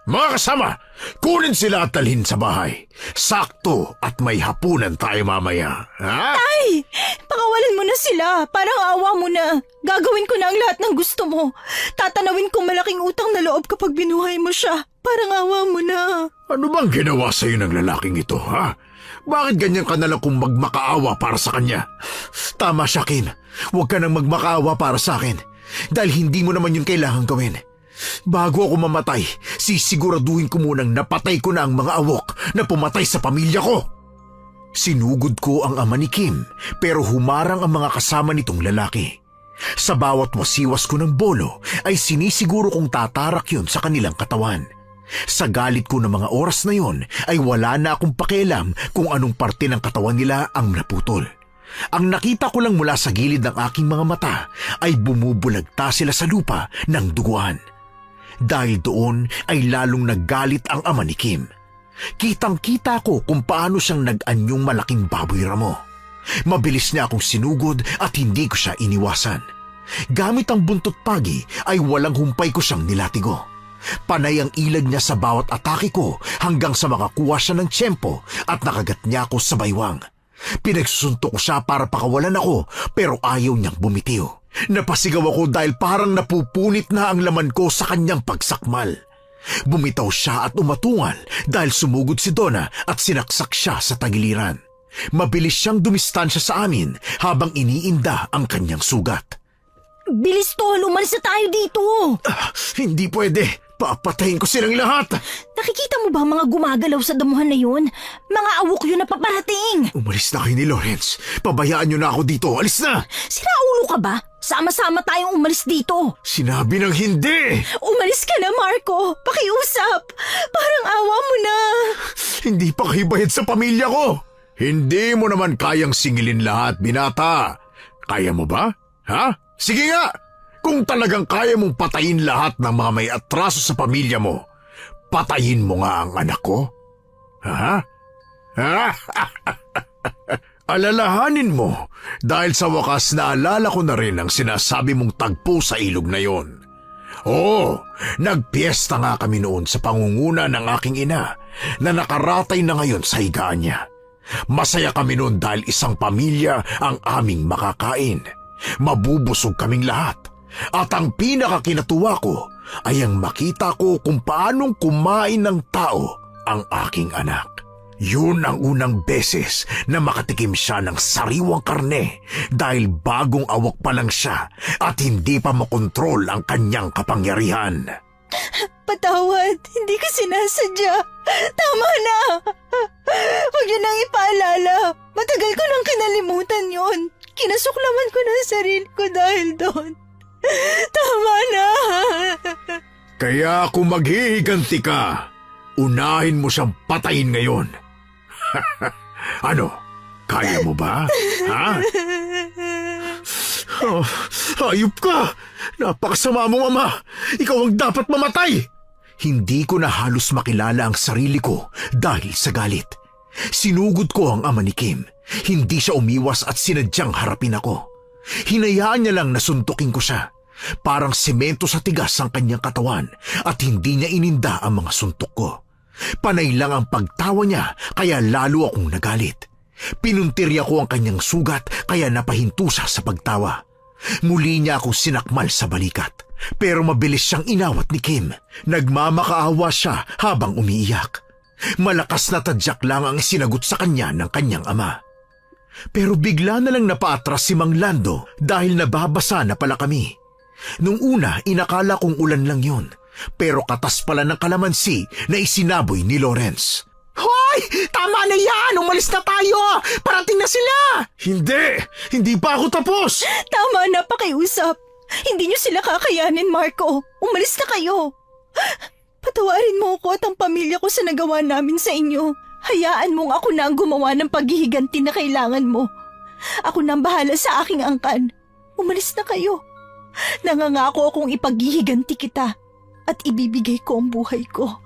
Mga kasama, kunin sila at dalhin sa bahay. Sakto at may hapunan tayo mamaya. Ha? Ay! Pakawalan mo na sila. Parang awa mo na. Gagawin ko na ang lahat ng gusto mo. Tatanawin kong malaking utang na loob kapag binuhay mo siya. Parang awa mo na. Ano bang ginawa sa'yo ng lalaking ito, ha? Bakit ganyan ka nalang kung magmakaawa para sa kanya? Tama siya, Kim. Huwag ka nang magmakaawa para sa akin. Dahil hindi mo naman yun kailangan gawin. Bago ako mamatay, sisiguraduhin ko munang napatay ko na ang mga awok na pumatay sa pamilya ko. Sinugod ko ang ama ni Kim pero humarang ang mga kasama nitong lalaki. Sa bawat wasiwas ko ng bolo ay sinisiguro kong tatarak yun sa kanilang katawan. Sa galit ko ng mga oras na yon ay wala na akong pakialam kung anong parte ng katawan nila ang naputol. Ang nakita ko lang mula sa gilid ng aking mga mata ay bumubulagta sila sa lupa ng duguan. Dahil doon ay lalong naggalit ang ama ni Kim. Kitang-kita ko kung paano siyang nag-anyong malaking baboy ramo. Mabilis niya akong sinugod at hindi ko siya iniwasan. Gamit ang buntot pagi ay walang humpay ko siyang nilatigo. Panay ang ilag niya sa bawat atake ko hanggang sa makakuha siya ng tiyempo at nakagat niya ako sa baywang. Pinagsusuntok ko siya para pakawalan ako pero ayaw niyang bumitiw. Napasigaw ako dahil parang napupunit na ang laman ko sa kanyang pagsakmal. Bumitaw siya at umatungal dahil sumugod si Donna at sinaksak siya sa tagiliran. Mabilis siyang dumistansya sa amin habang iniinda ang kanyang sugat. Bilis tol, umalis na tayo dito. Hindi pwede. Papatayin ko silang lahat. Nakikita mo ba ang mga gumagalaw sa damuhan na yun? Mga awok yun na paparating. Umalis na kayo ni Lawrence. Pabayaan niyo na ako dito. Alis na! Siraulo ka ba? Sama-sama tayong umalis dito. Sinabi ng hindi! Umalis ka na, Marco. Pakiusap. Parang awa mo na. Hindi pa kayo bayad sa pamilya ko. Hindi mo naman kayang singilin lahat, binata. Kaya mo ba? Ha? Sige nga! Kung talagang kaya mong patayin lahat ng mga may atraso sa pamilya mo, patayin mo nga ang anak ko. Ha? Ha? Alalahanin mo dahil sa wakas naalala ko na rin ang sinasabi mong tagpo sa ilog na yon. Oo, nagpiesta nga kami noon sa pangunguna ng aking ina na nakaratay na ngayon sa higaan niya. Masaya kami noon dahil isang pamilya ang aming makakain. Mabubusog kaming lahat. At ang pinakakinatuwa ko ay ang makita ko kung paanong kumain ng tao ang aking anak. Yun ang unang beses na makatikim siya ng sariwang karne dahil bagong awak pa lang siya at hindi pa makontrol ang kanyang kapangyarihan. Patawad, hindi ko sinasadya. Tama na. Huwag niyo nang ipaalala. Matagal ko nang kinalimutan yon. Kinasuklaman ko na ang sarili ko dahil doon. Tama na. Kaya kung maghihiganti ka, unahin mo siyang patayin ngayon. Ano? Kaya mo ba? Ha? Oh, hayop ka! Napakasama mong ama! Ikaw ang dapat mamatay! Hindi ko na halos makilala ang sarili ko dahil sa galit. Sinugod ko ang ama ni Kim. Hindi siya umiwas at sinadyang harapin ako. Hinayaan niya lang na suntukin ko siya. Parang semento sa tigas ang kanyang katawan at hindi niya ininda ang mga suntok ko. Panay lang ang pagtawa niya kaya lalo akong nagalit. Pinuntirya ko ang kanyang sugat kaya napahinto siya sa pagtawa. Muli niya akong sinakmal sa balikat pero mabilis siyang inawat ni Kim. Nagmamakaawa siya habang umiiyak. Malakas na tadyak lang ang sinagot sa kanya ng kanyang ama. Pero bigla na lang napaatras si Mang Lando dahil nababasa na pala kami. Nung una, inakala kong ulan lang yun. Pero katas pala ng kalamansi na isinaboy ni Lawrence. Hoy! Tama na yan! Umalis na tayo! Parating na sila! Hindi! Hindi pa ako tapos! Tama na, pakiusap. Hindi niyo sila kakayanin, Marco. Umalis na kayo. Patawarin mo ako at ang pamilya ko sa nagawa namin sa inyo. Hayaan mong ako na ang gumawa ng paghihiganti na kailangan mo. Ako na ang bahala sa aking angkan. Umalis na kayo. Nangangako akong ipaghihiganti kita at ibibigay ko ang buhay ko.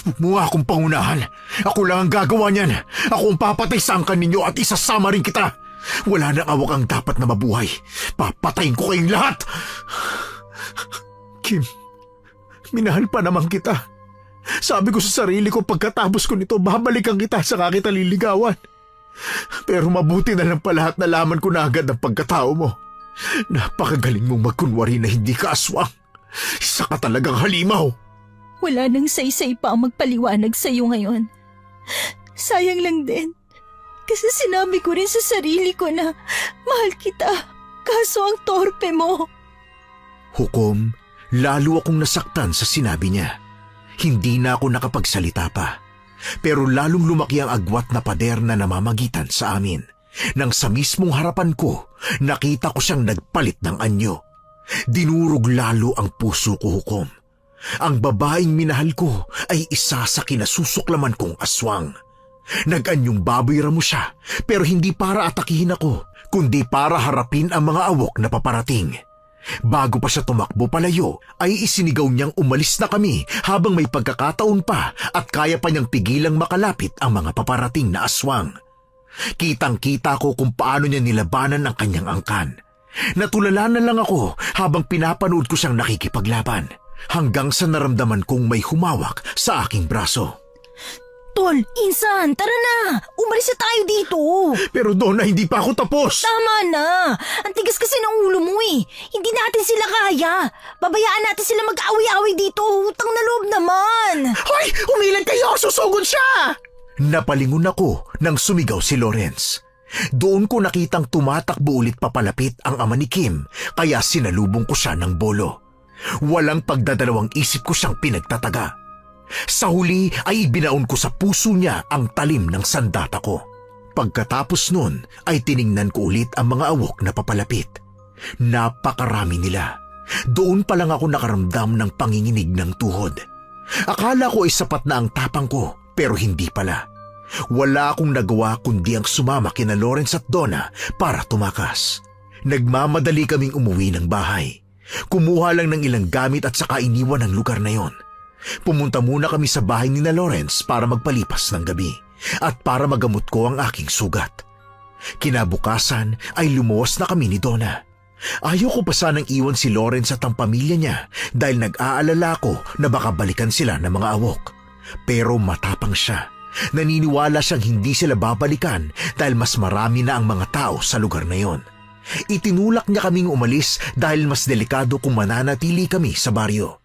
Huwag mo nga akong pangunahan. Ako lang ang gagawa niyan. Ako ang papatay sa angkan ninyo at isasama rin kita. Wala nang awak ang dapat na mabuhay. Papatayin ko kayong lahat. Kim, minahal pa naman kita. Sabi ko sa sarili ko pagkatapos ko nito, babalikan kita sa kita liligawan. Pero mabuti na lang pala at nalaman ko na agad ang pagkatao mo. Napakagaling mong magkunwari na hindi ka aswang. Isa ka talagang halimaw. Wala nang saysay pa ang magpaliwanag sa iyo ngayon. Sayang lang din. Kasi sinabi ko rin sa sarili ko na mahal kita. Kaso ang torpe mo. Hukom, lalo akong nasaktan sa sinabi niya. Hindi na ako nakapagsalita pa. Pero lalong lumaki ang agwat na pader na namamagitan sa amin. Nang sa mismong harapan ko, nakita ko siyang nagpalit ng anyo. Dinurog lalo ang puso ko, Hukom. Ang babaeng minahal ko ay isa sa kinasusuklaman kong aswang. Nag-anyong baboy ramo siya, pero hindi para atakihin ako, kundi para harapin ang mga awok na paparating. Bago pa siya tumakbo palayo, ay isinigaw niyang umalis na kami habang may pagkakataon pa at kaya pa niyang pigilang makalapit ang mga paparating na aswang. Kitang-kita ko kung paano niya nilabanan ang kanyang angkan. Natulala na lang ako habang pinapanood ko siyang nakikipaglaban, hanggang sa naramdaman kong may humawak sa aking braso. Tol, Insan, tara na! Umalis na tayo dito! Pero Donna, hindi pa ako tapos! Tama na! Ang tigas kasi ng ulo mo eh! Hindi natin sila kaya! Babayaan natin sila mag-away-away dito! Utang na loob naman! Hoy! Umilan kayo! Susugod siya! Napalingon ako nang sumigaw si Lawrence. Doon ko nakitang tumatakbo ulit papalapit ang ama ni Kim, kaya sinalubong ko siya ng bolo. Walang pagdadalawang isip ko siyang pinagtataga. Sa huli ay ibinaon ko sa puso niya ang talim ng sandata ko. Pagkatapos nun ay tiningnan ko ulit ang mga awok na papalapit. Napakarami nila. Doon pa lang ako nakaramdam ng panginginig ng tuhod. Akala ko ay sapat na ang tapang ko, pero hindi pala. Wala akong nagawa kundi ang sumama kina Lawrence at Donna para tumakas. Nagmamadali kaming umuwi ng bahay. Kumuha lang ng ilang gamit at saka iniwan ang lugar na yon. Pumunta muna kami sa bahay ni na Lawrence para magpalipas ng gabi at para magamot ko ang aking sugat. Kinabukasan ay lumuwas na kami ni Donna. Ayaw ko pa sanang iwan si Lawrence at ang pamilya niya dahil nag-aalala ko na baka balikan sila ng mga awok. Pero matapang siya. Naniniwala siyang hindi sila babalikan dahil mas marami na ang mga tao sa lugar na yon. Itinulak niya kaming umalis dahil mas delikado kung mananatili kami sa baryo.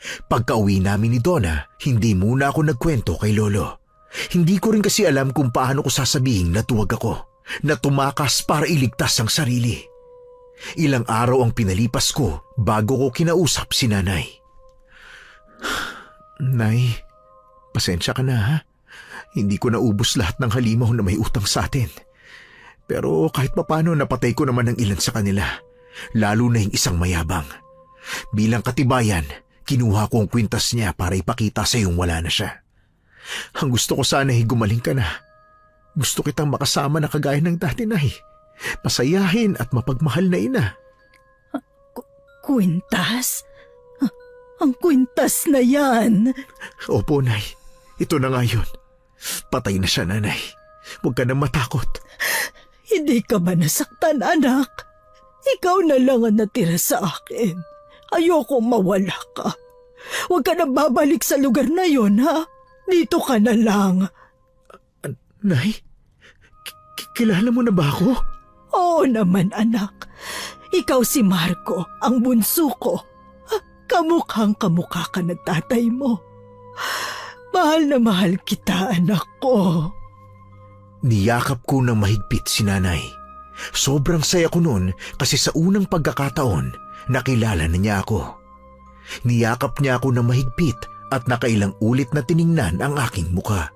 Pagka-uwi namin ni Donna, hindi muna ako nagkwento kay Lolo. Hindi ko rin kasi alam kung paano ko sasabihin na tuwag ako, na tumakas para iligtas ang sarili. Ilang araw ang pinalipas ko bago ko kinausap si Nanay. Nay, pasensya ka na ha. Hindi ko naubos lahat ng halimaw na may utang sa atin. Pero kahit papano napatay ko naman ng ilan sa kanila, lalo na yung isang mayabang. Bilang katibayan, kinuha ko ang kwintas niya para ipakita sa iyong wala na siya. Ang gusto ko sana ay gumaling ka na. Gusto kitang makasama na kagaya ng dati, Nay. Masayahin at mapagmahal na ina. Kwintas? Ang kwintas na yan. Opo, Nay. Ito na nga yun. Patay na siya, Nanay. Huwag ka na matakot. Hindi ka ba nasaktan, anak? Ikaw na lang ang natira sa akin. Ayoko mawala ka. Huwag ka na babalik sa lugar na yon, ha? Dito ka na lang. Nay, kilala mo na ba ako? Oo naman, anak. Ikaw si Marco, ang bunso ko. Kamukhang-kamukha ka ng tatay mo. Mahal na mahal kita, anak ko. Niyakap ko ng mahigpit si nanay. Sobrang saya ko noon kasi sa unang pagkakataon, nakilala na niya ako. Niyakap niya ako ng mahigpit at nakailang ulit na tiningnan ang aking muka.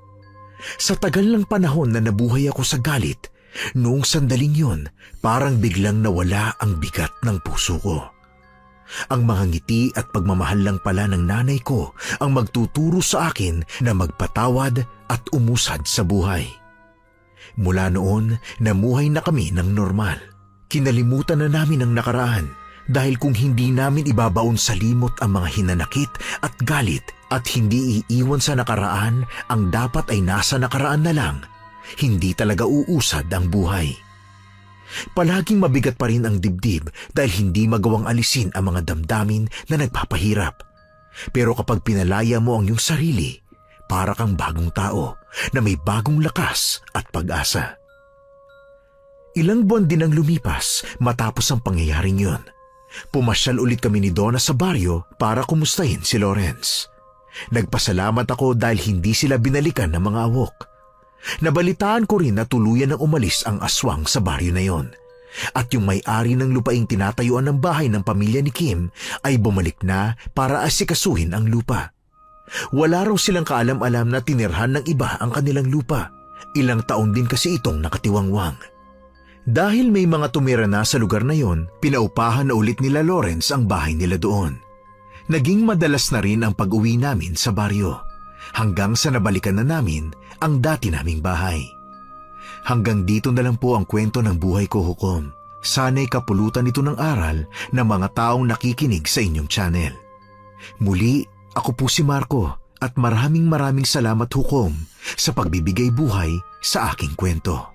Sa tagal ng panahon na nabuhay ako sa galit, noong sandaling yun, parang biglang nawala ang bigat ng puso ko. Ang mga ngiti at pagmamahal lang pala ng nanay ko ang magtuturo sa akin na magpatawad at umusad sa buhay. Mula noon, namuhay na kami ng normal. Kinalimutan na namin ang nakaraan dahil kung hindi namin ibabaon sa limot ang mga hinanakit at galit at hindi iiwan sa nakaraan ang dapat ay nasa nakaraan na lang, hindi talaga uusad ang buhay. Palaging mabigat pa rin ang dibdib dahil hindi magawang alisin ang mga damdamin na nagpapahirap. Pero kapag pinalaya mo ang iyong sarili, para kang bagong tao na may bagong lakas at pag-asa. Ilang buwan din ang lumipas matapos ang pangyayaring yun. Pumasyal ulit kami ni Donna sa baryo para kumustahin si Lawrence. Nagpasalamat ako dahil hindi sila binalikan ng mga awok. Nabalitaan ko rin na tuluyan ng umalis ang aswang sa baryo na yon. At yung may-ari ng lupaing tinatayuan ng bahay ng pamilya ni Kim ay bumalik na para asikasuhin ang lupa. Wala raw silang kaalam-alam na tinirhan ng iba ang kanilang lupa. Ilang taon din kasi itong nakatiwangwang. Dahil may mga tumira na sa lugar na yon, pinaupahan na ulit nila Lawrence ang bahay nila doon. Naging madalas na rin ang pag-uwi namin sa baryo, hanggang sa nabalikan na namin ang dati naming bahay. Hanggang dito na lang po ang kwento ng buhay ko, Hukom. Sana'y kapulutan ito ng aral ng mga taong nakikinig sa inyong channel. Muli, ako po si Marco at maraming salamat, Hukom, sa pagbibigay buhay sa aking kwento.